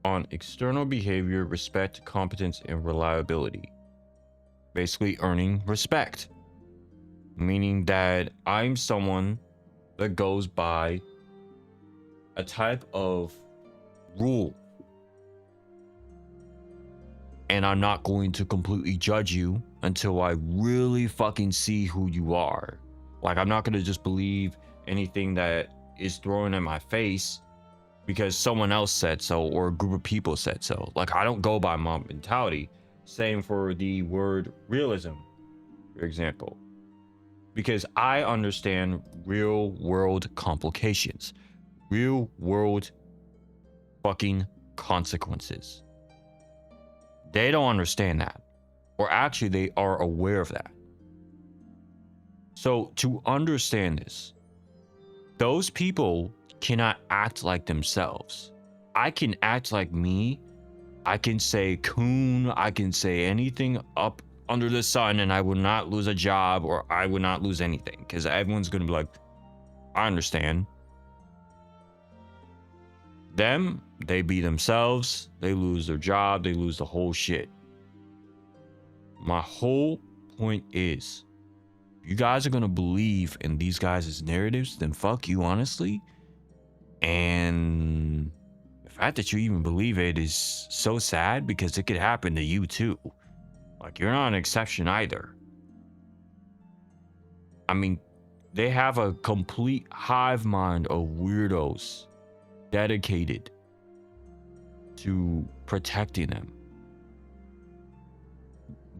on external behavior, respect, competence, and reliability. Basically earning respect. Meaning that I'm someone that goes by a type of rule. And I'm not going to completely judge you until I really fucking see who you are. Like, I'm not going to just believe anything that is thrown in my face because someone else said so or a group of people said so. Like, I don't go by my mentality. Same for the word realism, for example. Because I understand real world complications. Real world fucking consequences. They don't understand that. Or actually, they are aware of that. So to understand this, those people cannot act like themselves. I can act like me. I can say coon. I can say anything up under the sun, and I would not lose a job or I would not lose anything, because everyone's gonna be like, I understand. Them, they be themselves, they lose their job, they lose the whole shit. My whole point is, if you guys are gonna believe in these guys' narratives, then fuck you, honestly. And the fact that you even believe it is so sad, because it could happen to you too. Like, you're not an exception either. I mean, they have a complete hive mind of weirdos dedicated to protecting them.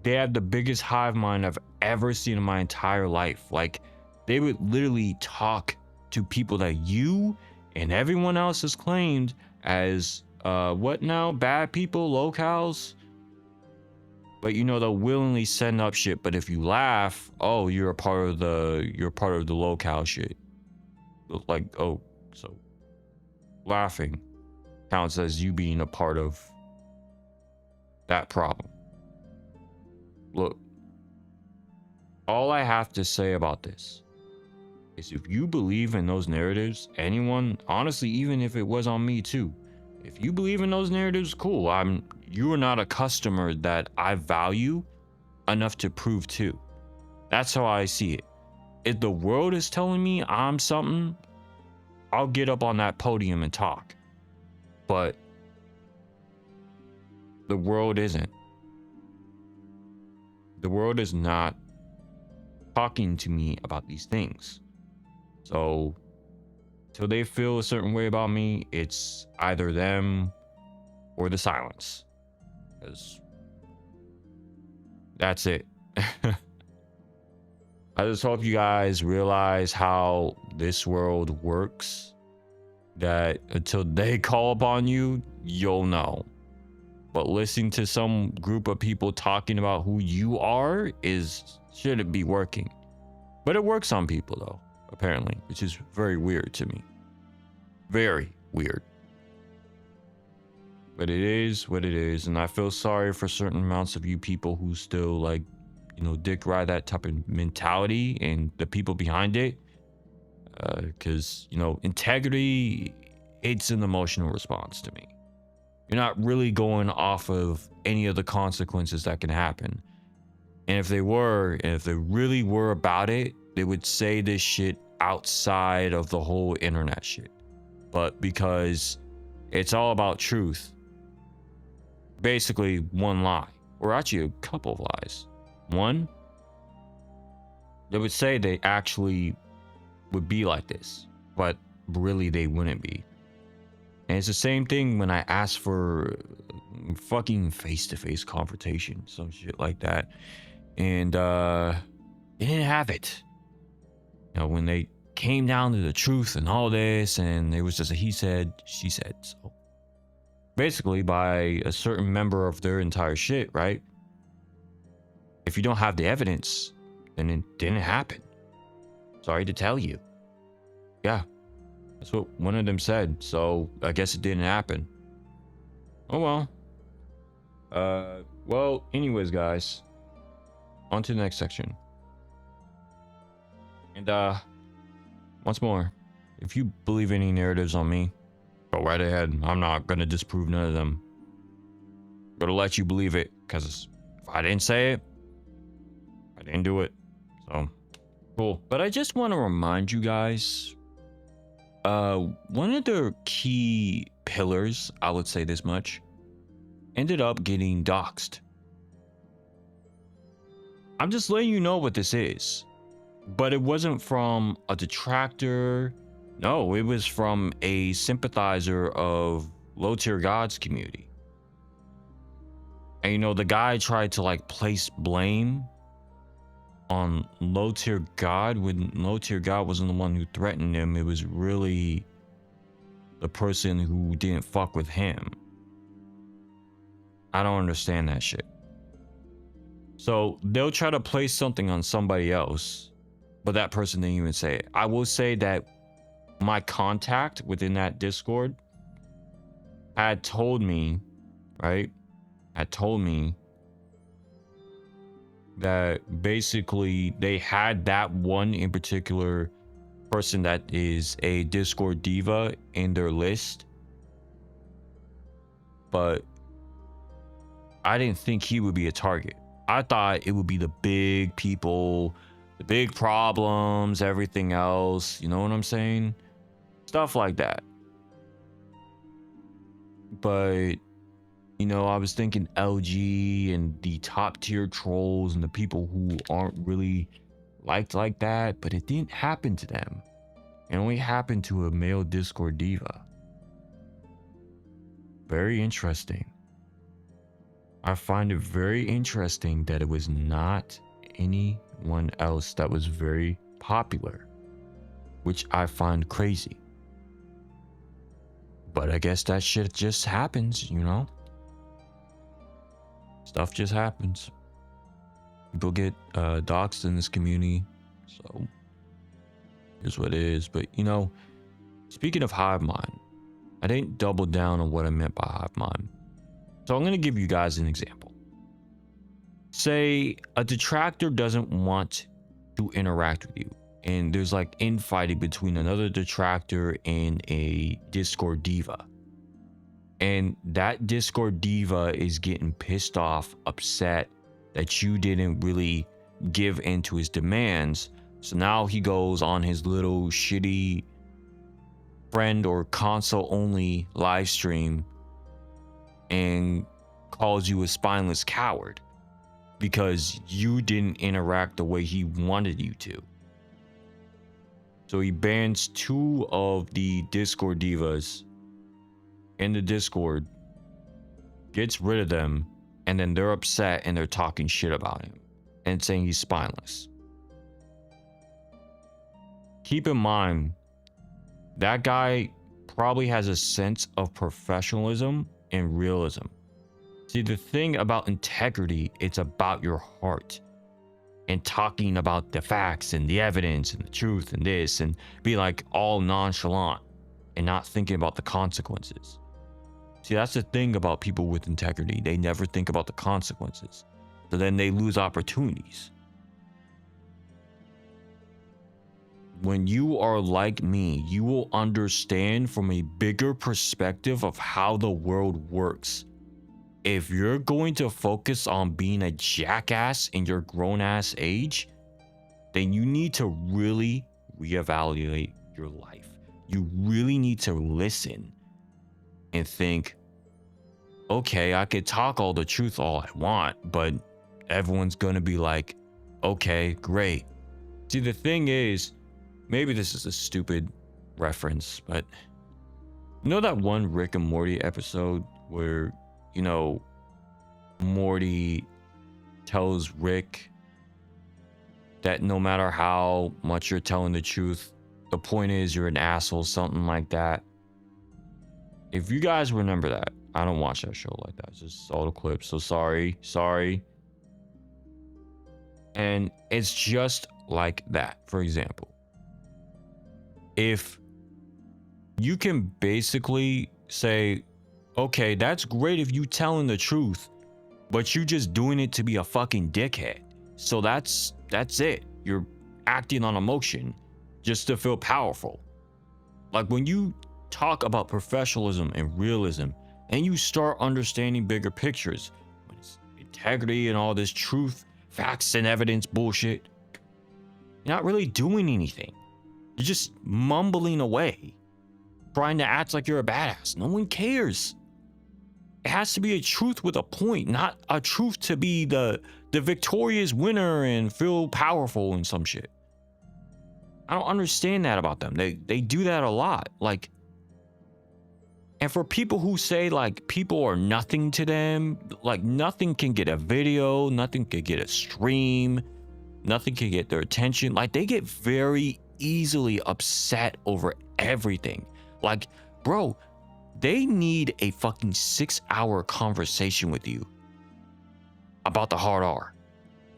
They have the biggest hive mind I've ever seen in my entire life. Like, they would literally talk to people that you and everyone else has claimed as what now? Bad people, LolCows? But you know, they'll willingly send up shit, but if you laugh, oh, you're part of the LolCow shit. Like, oh, so laughing counts as you being a part of that problem. Look, all I have to say about this is, if you believe in those narratives, anyone, honestly, even if it was on me too, if you believe in those narratives, cool. You are not a customer that I value enough to prove to. That's how I see it. If the world is telling me I'm something, I'll get up on that podium and talk. But the world isn't. The world is not talking to me about these things. So till they feel a certain way about me, it's either them or the silence. Because that's it. I just hope you guys realize how this world works. That until they call upon you, you'll know. But listening to some group of people talking about who you are shouldn't be working. But it works on people though, apparently, which is very weird to me. Very weird. But it is what it is, and I feel sorry for certain amounts of you people who still, like, you know, dick ride that type of mentality and the people behind it. Because, you know, integrity, it's an emotional response to me. You're not really going off of any of the consequences that can happen. And if they really were about it, they would say this shit outside of the whole internet shit. But because it's all about truth, basically one lie, or actually a couple of lies. One, they would say they actually would be like this, but really they wouldn't be. And it's the same thing when I ask for fucking face-to-face confrontation, some shit like that, and they didn't have it. You know, when they came down to the truth and all this, and it was just a he said, she said. So basically, by a certain member of their entire shit, right? If you don't have the evidence, then it didn't happen. Sorry to tell you. Yeah, that's what one of them said. So I guess it didn't happen. Oh well. Well, anyways, guys, on to the next section. And once more, if you believe any narratives on me, go right ahead. I'm not gonna disprove none of them. I'm gonna let you believe it, because if I didn't say it, I didn't do it. So cool. But I just want to remind you guys, one of the key pillars, I would say this much, ended up getting doxxed. I'm just letting you know what this is. But it wasn't from a detractor. No, it was from a sympathizer of low tier gods community. And you know, the guy tried to like place blame on low tier god when low tier god wasn't the one who threatened him. It was really the person who didn't fuck with him. I don't understand that shit. So they'll try to place something on somebody else, but that person didn't even say it. I will say that my contact within that Discord had told me, right? Had told me that basically they had that one in particular person that is a Discord diva in their list, but I didn't think he would be a target. I thought it would be the big people, the big problems, everything else, you know what I'm saying? Stuff like that. But you know, I was thinking LG and the top tier trolls and the people who aren't really liked like that, but it didn't happen to them. It only happened to a male Discord diva. Very interesting. I find it very interesting that it was not anyone else that was very popular, which I find crazy. But I guess that shit just happens, you know? Stuff just happens. People get doxxed in this community, so here's what it is. But you know, speaking of hive mind, I didn't double down on what I meant by hive mind. So I'm going to give you guys an example. Say a detractor doesn't want to interact with you, and there's like infighting between another detractor and a Discord diva. And that Discord diva is getting pissed off, upset that you didn't really give into his demands. So now he goes on his little shitty friend or console only live stream and calls you a spineless coward because you didn't interact the way he wanted you to. So he bans 2 of the Discord divas in the Discord, gets rid of them, and then they're upset and they're talking shit about him and saying he's spineless. Keep in mind, that guy probably has a sense of professionalism and realism. See, the thing about integrity, it's about your heart and talking about the facts and the evidence and the truth and this, and be like all nonchalant and not thinking about the consequences. See, that's the thing about people with integrity. They never think about the consequences. So then they lose opportunities. When you are like me, you will understand from a bigger perspective of how the world works. If you're going to focus on being a jackass in your grown-ass age, then you need to really reevaluate your life. You really need to listen and think, okay, I could talk all the truth all I want, but everyone's gonna be like, okay, great. See, the thing is, maybe this is a stupid reference, but you know that one Rick and Morty episode where, you know, Morty tells Rick that no matter how much you're telling the truth, the point is you're an asshole, something like that. If you guys remember that, I don't watch that show like that. It's just all the clips. So sorry. And it's just like that. For example, if you can basically say, okay, that's great if you telling the truth, but you just doing it to be a fucking dickhead. So that's it. You're acting on emotion just to feel powerful. Like when you talk about professionalism and realism and you start understanding bigger pictures, when it's integrity and all this truth, facts and evidence bullshit, you're not really doing anything. You're just mumbling away, trying to act like you're a badass. No one cares. It has to be a truth with a point, not a truth to be the victorious winner and feel powerful and some shit. I don't understand that about them. They do that a lot. Like, and for people who say like people are nothing to them, like nothing can get a video, nothing can get a stream, nothing can get their attention. Like they get very easily upset over everything. Like, bro, they need a fucking 6-hour conversation with you about the hard R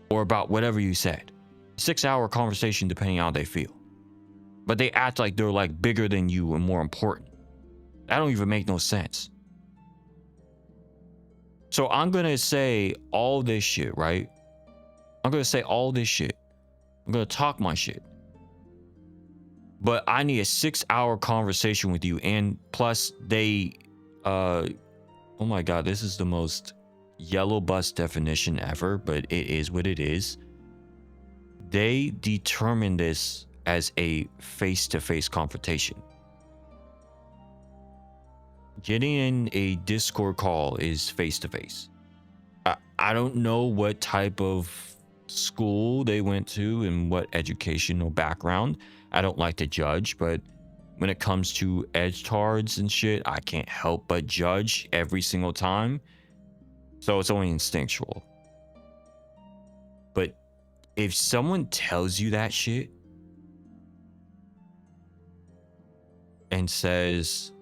or about whatever you said. 6-hour conversation depending on how they feel. But they act like they're like bigger than you and more important. That don't even make no sense. So I'm gonna say all this shit, right? I'm gonna say all this shit. I'm gonna talk my shit. But I need a 6-hour conversation with you. And plus they, oh my God, this is the most yellow bus definition ever, but it is what it is. They determine this as a face-to-face confrontation. Getting in a Discord call is face-to-face. I don't know what type of school they went to and what educational background. I don't like to judge, but when it comes to edgetards and shit, I can't help but judge every single time. So it's only instinctual. But if someone tells you that shit and says,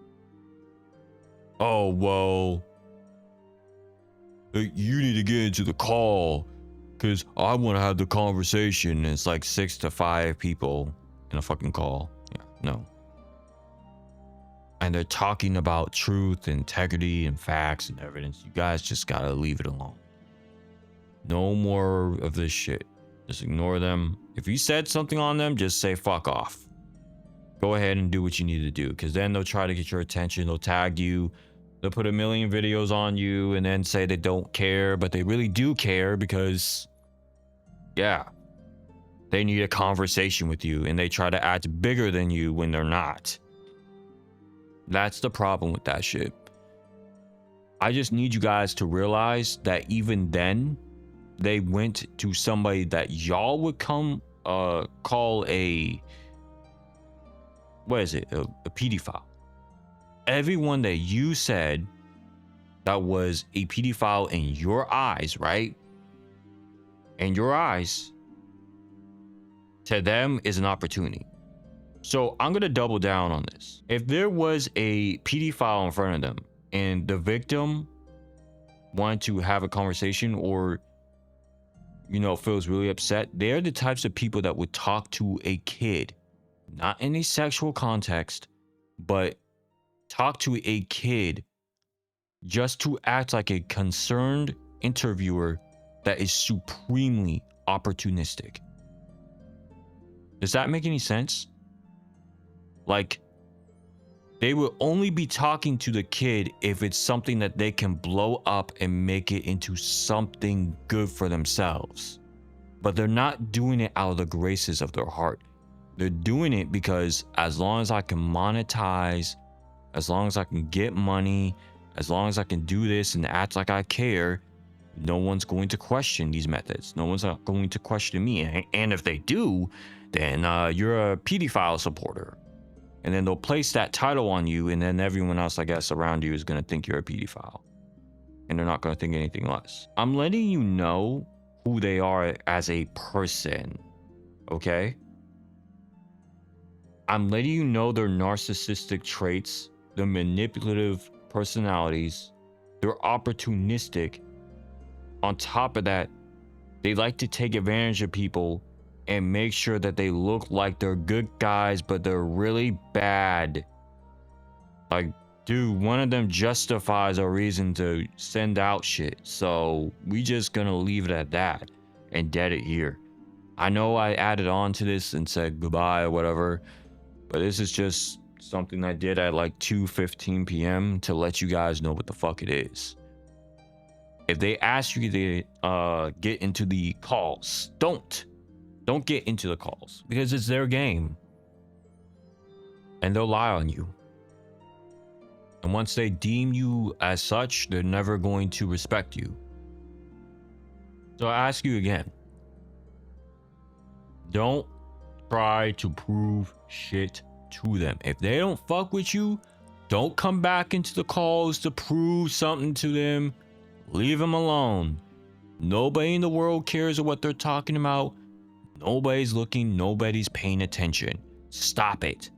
oh, well, you need to get into the call because I want to have the conversation. And it's like 6 to 5 people in a fucking call. Yeah, no. And they're talking about truth, integrity, and facts and evidence. You guys just gotta leave it alone. No more of this shit. Just ignore them. If you said something on them, just say fuck off. Go ahead and do what you need to do, because then they'll try to get your attention. They'll tag you. They'll put a million videos on you and then say they don't care, but they really do care because, yeah, they need a conversation with you and they try to act bigger than you when they're not. That's the problem with that shit. I just need you guys to realize that even then, they went to somebody that y'all would come call a, what is it, a pedophile. Everyone that you said that was a pedophile in your eyes, right? In your eyes, to them is an opportunity. So I'm going to double down on this. If there was a pedophile in front of them and the victim wanted to have a conversation or, you know, feels really upset, they're the types of people that would talk to a kid, not in a sexual context, but talk to a kid just to act like a concerned interviewer that is supremely opportunistic. Does that make any sense? Like, they will only be talking to the kid if it's something that they can blow up and make it into something good for themselves. But they're not doing it out of the graces of their heart. They're doing it because as long as I can monetize, as long as I can get money, as long as I can do this and act like I care, no one's going to question these methods. No one's going to question me. And if they do, then you're a pedophile supporter. And then they'll place that title on you, and then everyone else, I guess, around you is going to think you're a pedophile. And they're not going to think anything less. I'm letting you know who they are as a person, okay? I'm letting you know their narcissistic traits, their manipulative personalities, they're opportunistic. On top of that, they like to take advantage of people and make sure that they look like they're good guys, but they're really bad. Like, dude, one of them justifies a reason to send out shit. So we just gonna leave it at that and dead it here. I know I added on to this and said goodbye or whatever, but this is just something I did at like 2:15 p.m. to let you guys know what the fuck it is. If they ask you to get into the calls, don't get into the calls because it's their game and they'll lie on you. And once they deem you as such, they're never going to respect you. So I ask you again, don't try to prove shit to them. If they don't fuck with you, don't come back into the calls to prove something to them. Leave them alone. Nobody in the world cares what they're talking about. Nobody's looking, nobody's paying attention. Stop it.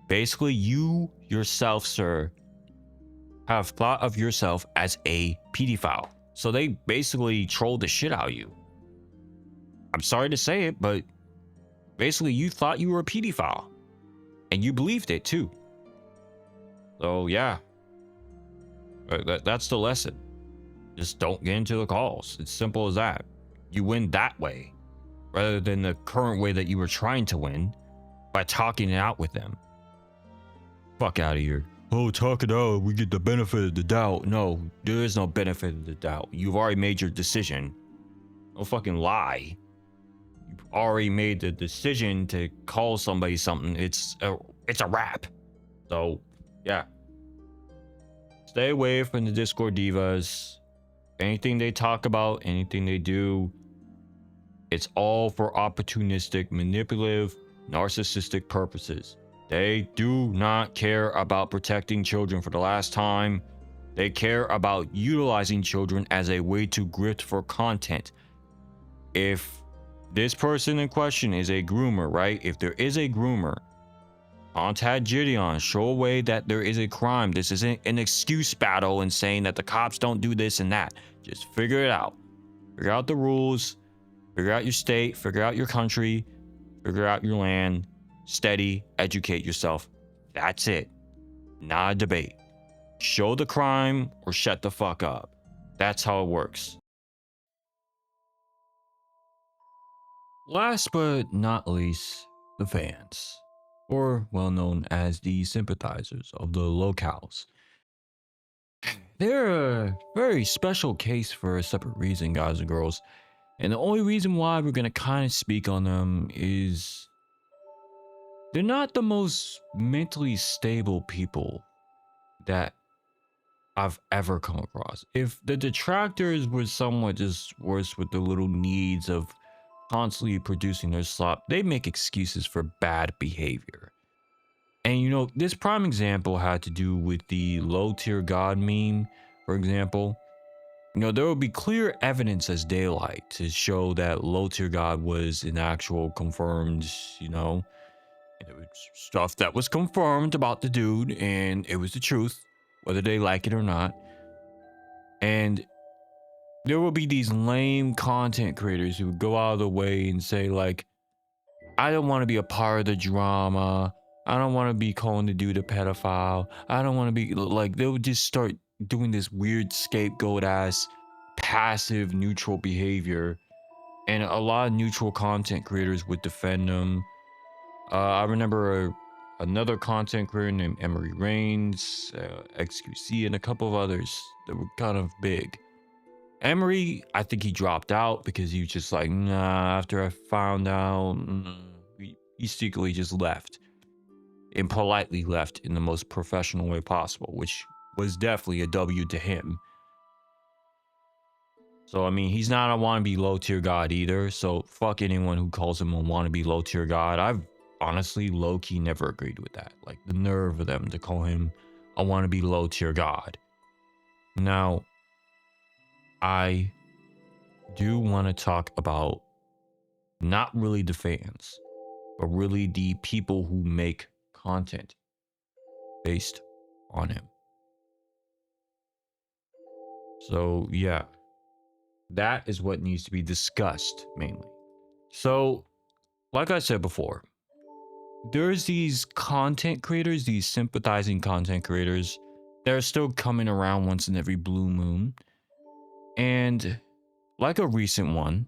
Basically, you yourself, sir, have thought of yourself as a pedophile. So they basically trolled the shit out of you. I'm sorry to say it, but basically you thought you were a pedophile. And you believed it too. So yeah. That's the lesson. Just don't get into the calls. It's simple as that. you win that way rather than the current way that you were trying to win by talking it out with them. Fuck out of here. Oh, talk it out. We get the benefit of the doubt. No, there is no benefit of the doubt. You've already made your decision. Don't fucking lie. You've already made the decision to call somebody something. It's a wrap. So, yeah. Stay away from the Discord divas. Anything they talk about, anything they do, it's all for opportunistic, manipulative, narcissistic purposes. They do not care about protecting children for the last time. They care about utilizing children as a way to grift for content. If this person in question is a groomer, right? If there is a groomer, contact Gideon, show a way that there is a crime. This isn't an excuse battle and saying that the cops don't do this and that. Just figure it out. Figure out the rules. Figure out your state. Figure out your country. Figure out your land. Steady, educate yourself. That's it. Not a debate. Show the crime or shut the fuck up. That's how it works. Last but not least, the fans, or well known as the sympathizers of the LolCows. They're a very special case for a separate reason, guys and girls. And the only reason why we're gonna kind of speak on them is they're not the most mentally stable people that I've ever come across. If the detractors were somewhat just worse with the little needs of constantly producing their slop, they make excuses for bad behavior. And you know, this prime example had to do with the low tier god meme, for example. You know, there will be clear evidence as daylight to show that low tier god was an actual confirmed, you know, it was stuff that was confirmed about the dude, and it was the truth, whether they like it or not. And there will be these lame content creators who would go out of the way and say, like, I don't want to be a part of the drama. I don't want to be calling the dude a pedophile. I don't want to be, like, they would just start doing this weird scapegoat ass, passive, neutral behavior. And a lot of neutral content creators would defend them. I remember another content creator named Emery Reigns, XQC, and a couple of others that were kind of big. Emery, I think he dropped out because he was just like, nah, after I found out, he secretly just left. And politely left in the most professional way possible, which was definitely a W to him. So, I mean, he's not a wannabe low tier god either, so fuck anyone who calls him a wannabe low tier god. I've honestly low-key never agreed with that. Like, the nerve of them to call him a wannabe low tier god. Now, I do want to talk about not really the fans, but really the people who make content based on him. So yeah, that is what needs to be discussed mainly. So, like I said before, there's these content creators, these sympathizing content creators that are still coming around once in every blue moon. And like a recent one,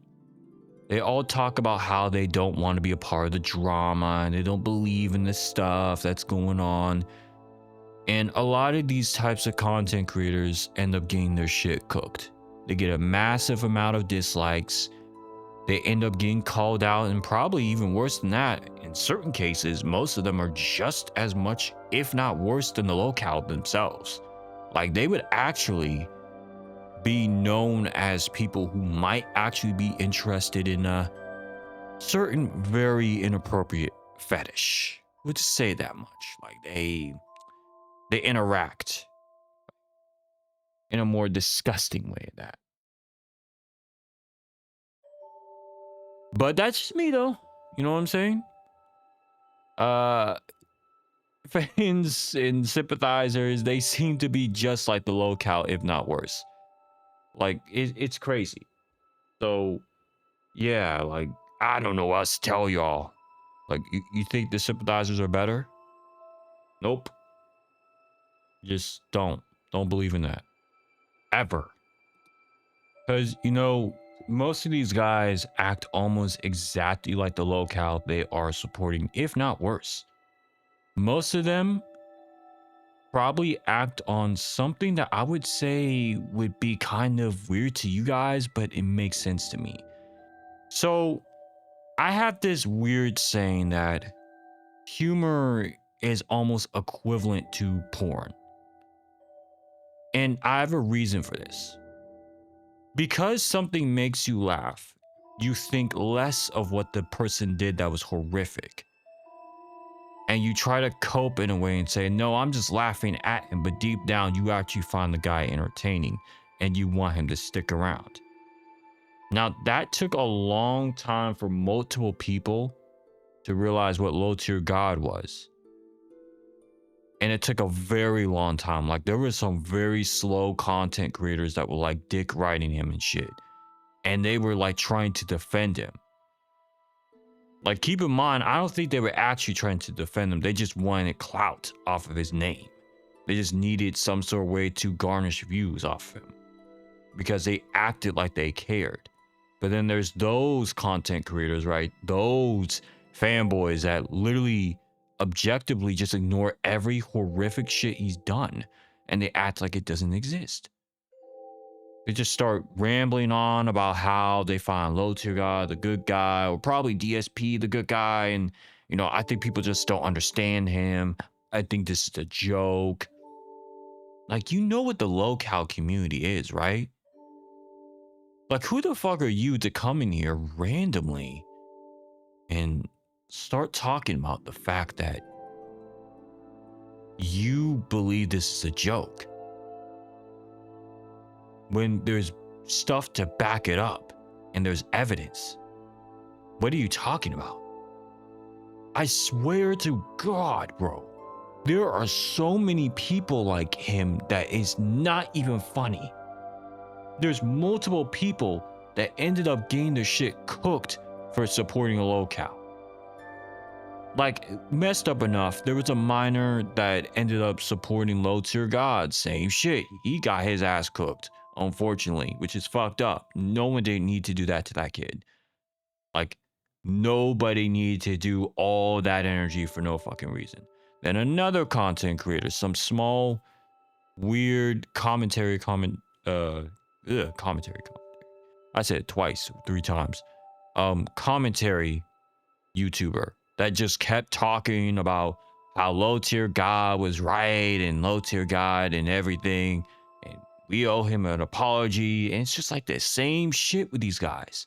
they all talk about how they don't want to be a part of the drama and they don't believe in the stuff that's going on. And a lot of these types of content creators end up getting their shit cooked. They get a massive amount of dislikes. They end up getting called out, and probably even worse than that. In certain cases, most of them are just as much, if not worse, than the LolCow themselves. Like, they would actually be known as people who might actually be interested in a certain very inappropriate fetish. We'll just say that much. Like, they interact in a more disgusting way than that. But that's just me though. You know what I'm saying? Fans and sympathizers, they seem to be just like the LolCow, if not worse. Like, it's crazy. So, yeah, like, I don't know what else to tell y'all. Like, you think the sympathizers are better? Nope. Just don't believe in that. Ever. Because, you know, most of these guys act almost exactly like the LolCow they are supporting, if not worse. Most of them probably act on something that I would say would be kind of weird to you guys, but it makes sense to me. So I have this weird saying that humor is almost equivalent to porn. And I have a reason for this. Because something makes you laugh, you think less of what the person did that was horrific. And you try to cope in a way and say, no, I'm just laughing at him. But deep down, you actually find the guy entertaining and you want him to stick around. Now, that took a long time for multiple people to realize what low tier God was. And it took a very long time. Like, there were some very slow content creators that were like dick riding him and shit. And they were like trying to defend him. Like, keep in mind, I don't think they were actually trying to defend him. They just wanted clout off of his name. They just needed some sort of way to garnish views off of him. Because they acted like they cared. But then there's those content creators, right? Those fanboys that literally objectively just ignore every horrific shit he's done. And they act like it doesn't exist. They just start rambling on about how they find low tier God the good guy, or probably DSP the good guy. And, you know, I think people just don't understand him. I think this is a joke. Like, you know what the LolCow community is, right? Like, who the fuck are you to come in here randomly and start talking about the fact that you believe this is a joke when there's stuff to back it up and there's evidence? What are you talking about? I swear to God, bro, there are so many people like him that is not even funny. There's multiple people that ended up getting their shit cooked for supporting a LolCow. Like, messed up enough, there was a minor that ended up supporting low tier God. Same shit. He got his ass cooked, unfortunately, which is fucked up. No one didn't need to do that to that kid. Like, nobody needed to do all that energy for no fucking reason. Then another content creator, some small, weird commentary. I said it twice, 3 times. Commentary YouTuber that just kept talking about how low tier God was right and low tier God and everything, and we owe him an apology. And it's just like the same shit with these guys.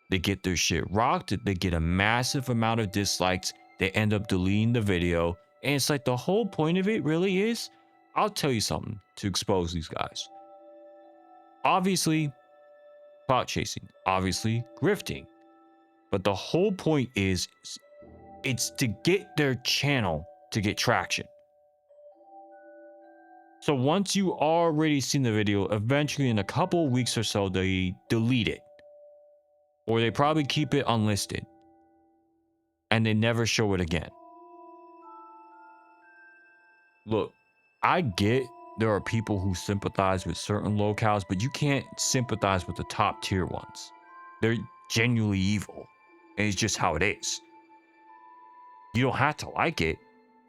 They get their shit rocked, they get a massive amount of dislikes, they end up deleting the video, and it's like the whole point of it really is, I'll tell you something to expose these guys. Obviously, clout chasing, obviously grifting, but the whole point is it's to get their channel to get traction. So once you already seen the video, eventually in a couple weeks or so, they delete it, or they probably keep it unlisted and they never show it again. Look, I get there are people who sympathize with certain LolCows, but you can't sympathize with the top tier ones. They're genuinely evil, and it's just how it is. You don't have to like it,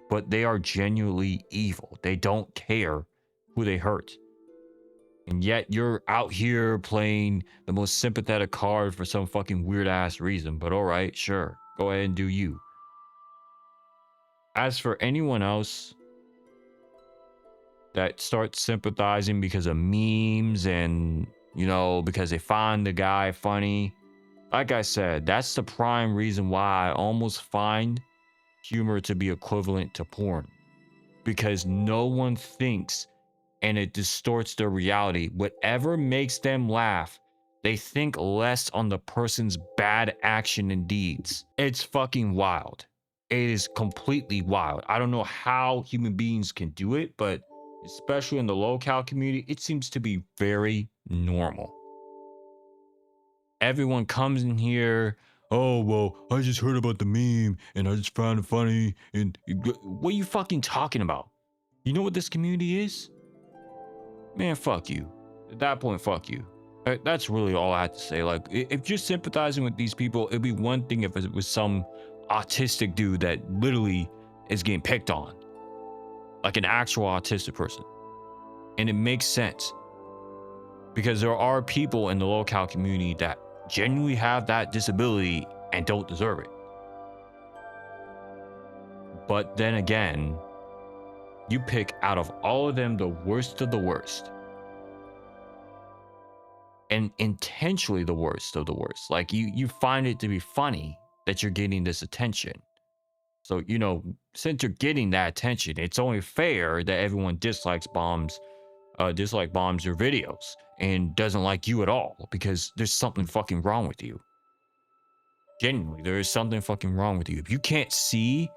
but they are genuinely evil. They don't care who they hurt. And yet you're out here playing the most sympathetic card for some fucking weird ass reason. But all right, sure, go ahead and do you. As for anyone else that starts sympathizing because of memes and, you know, because they find the guy funny, like I said, that's the prime reason why I almost find humor to be equivalent to porn. Because no one thinks, and it distorts their reality. Whatever makes them laugh, they think less on the person's bad action and deeds. It's fucking wild. It is completely wild. I don't know how human beings can do it, but especially in the LolCow community, it seems to be very normal. Everyone comes in here, oh, well, I just heard about the meme and I just found it funny. And what are you fucking talking about? You know what this community is? Man, fuck you. At that point, fuck you. That's really all I have to say. Like, if you're sympathizing with these people, it'd be one thing if it was some autistic dude that literally is getting picked on, like an actual autistic person. And it makes sense because there are people in the LolCow community that genuinely have that disability and don't deserve it. But then again, you pick out of all of them the worst of the worst. And intentionally the worst of the worst. Like you find it to be funny that you're getting this attention. So, you know, since you're getting that attention, it's only fair that everyone dislikes bombs your videos and doesn't like you at all because there's something fucking wrong with you. Genuinely, there is something fucking wrong with you. If you can't see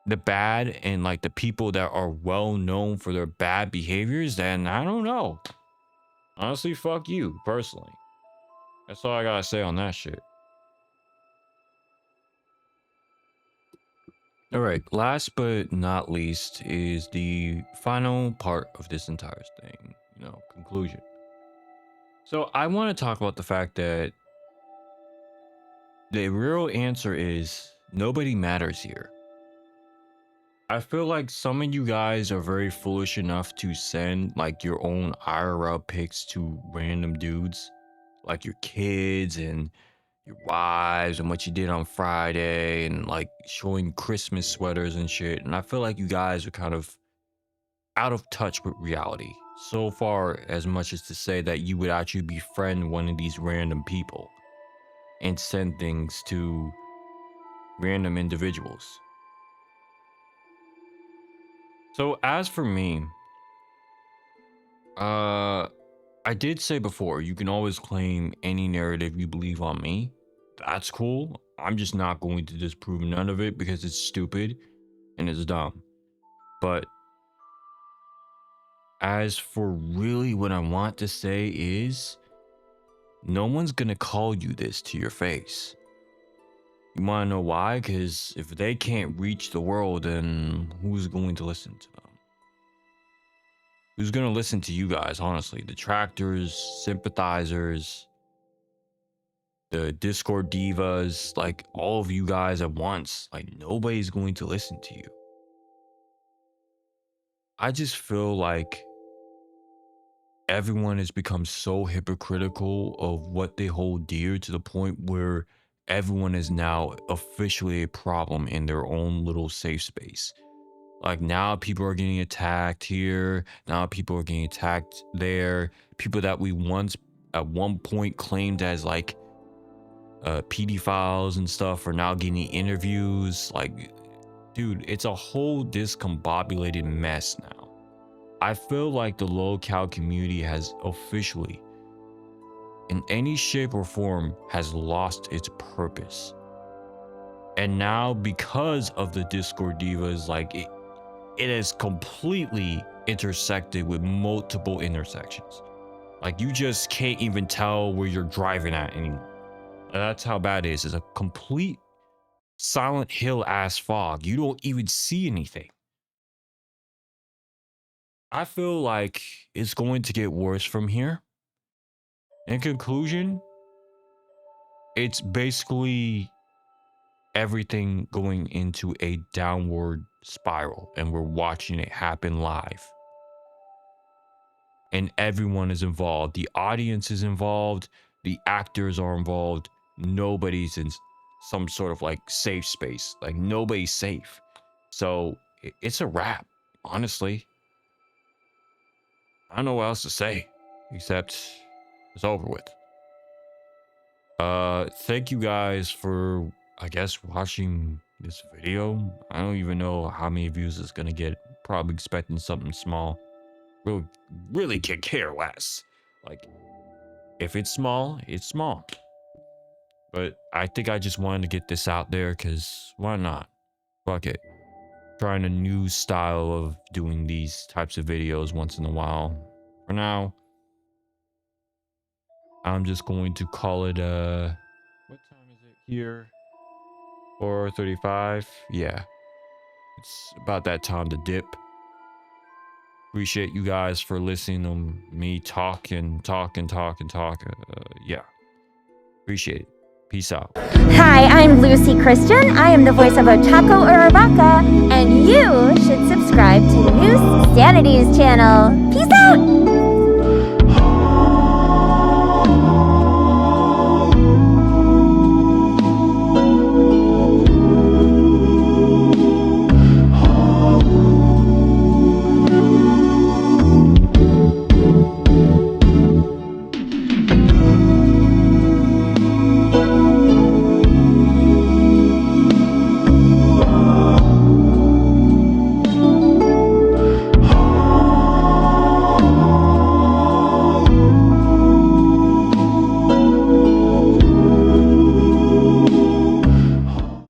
the bad and like the people that are well known for their bad behaviors, then I don't know. Honestly, fuck you personally. That's all I gotta say on that shit. All right, last but not least is the final part of this entire thing, you know, conclusion. So I want to talk about the fact that the real answer is nobody matters here. I feel like some of you guys are very foolish enough to send like your own IRL pics to random dudes, like your kids and your wives and what you did on Friday and like showing Christmas sweaters and shit. And I feel like you guys are kind of out of touch with reality. So far as much as to say that you would actually befriend one of these random people and send things to random individuals. So as for me, I did say before, you can always claim any narrative you believe on me. That's cool. I'm just not going to disprove none of it because it's stupid and it's dumb. But as for really what I want to say is, no one's gonna call you this to your face. You wanna know why? Because if they can't reach the world, then who's going to listen to them? Who's gonna listen to you guys, honestly? Detractors, sympathizers, the Discord divas, like all of you guys at once. Like nobody's going to listen to you. I just feel like everyone has become so hypocritical of what they hold dear to the point where everyone is now officially a problem in their own little safe space. Like now people are getting attacked here, now people are getting attacked there. People that we once at one point claimed as like pedophiles and stuff are now getting interviews. Like, dude, it's a whole discombobulated mess now. I feel like the LolCow community has officially, in any shape or form, has lost its purpose. And now because of the Discord divas, like it has completely intersected with multiple intersections. Like you just can't even tell where you're driving at anymore. That's how bad it is. It's a complete Silent Hill ass fog. You don't even see anything. I feel like it's going to get worse from here. In conclusion, it's basically everything going into a downward spiral, and we're watching it happen live. And everyone is involved. The audience is involved. The actors are involved. Nobody's in some sort of like safe space. Like nobody's safe. So it's a wrap, honestly. I don't know what else to say except it's over with. Thank you guys for, I guess, watching this video. I don't even know how many views it's gonna get. Probably expecting something small. Really could care less. Like, if it's small, it's small. But I think I just wanted to get this out there because why not? Fuck it. Trying a new style of doing these types of videos once in a while. For now, I'm just going to call it what time is it here? 4:35. Yeah. It's about that time to dip. Appreciate you guys for listening to me talk. Yeah. Appreciate it. Peace out. Hi, I'm Lucy Christian. I am the voice of Otako Uraraka, and you should subscribe to Neusxanity's channel. Peace out!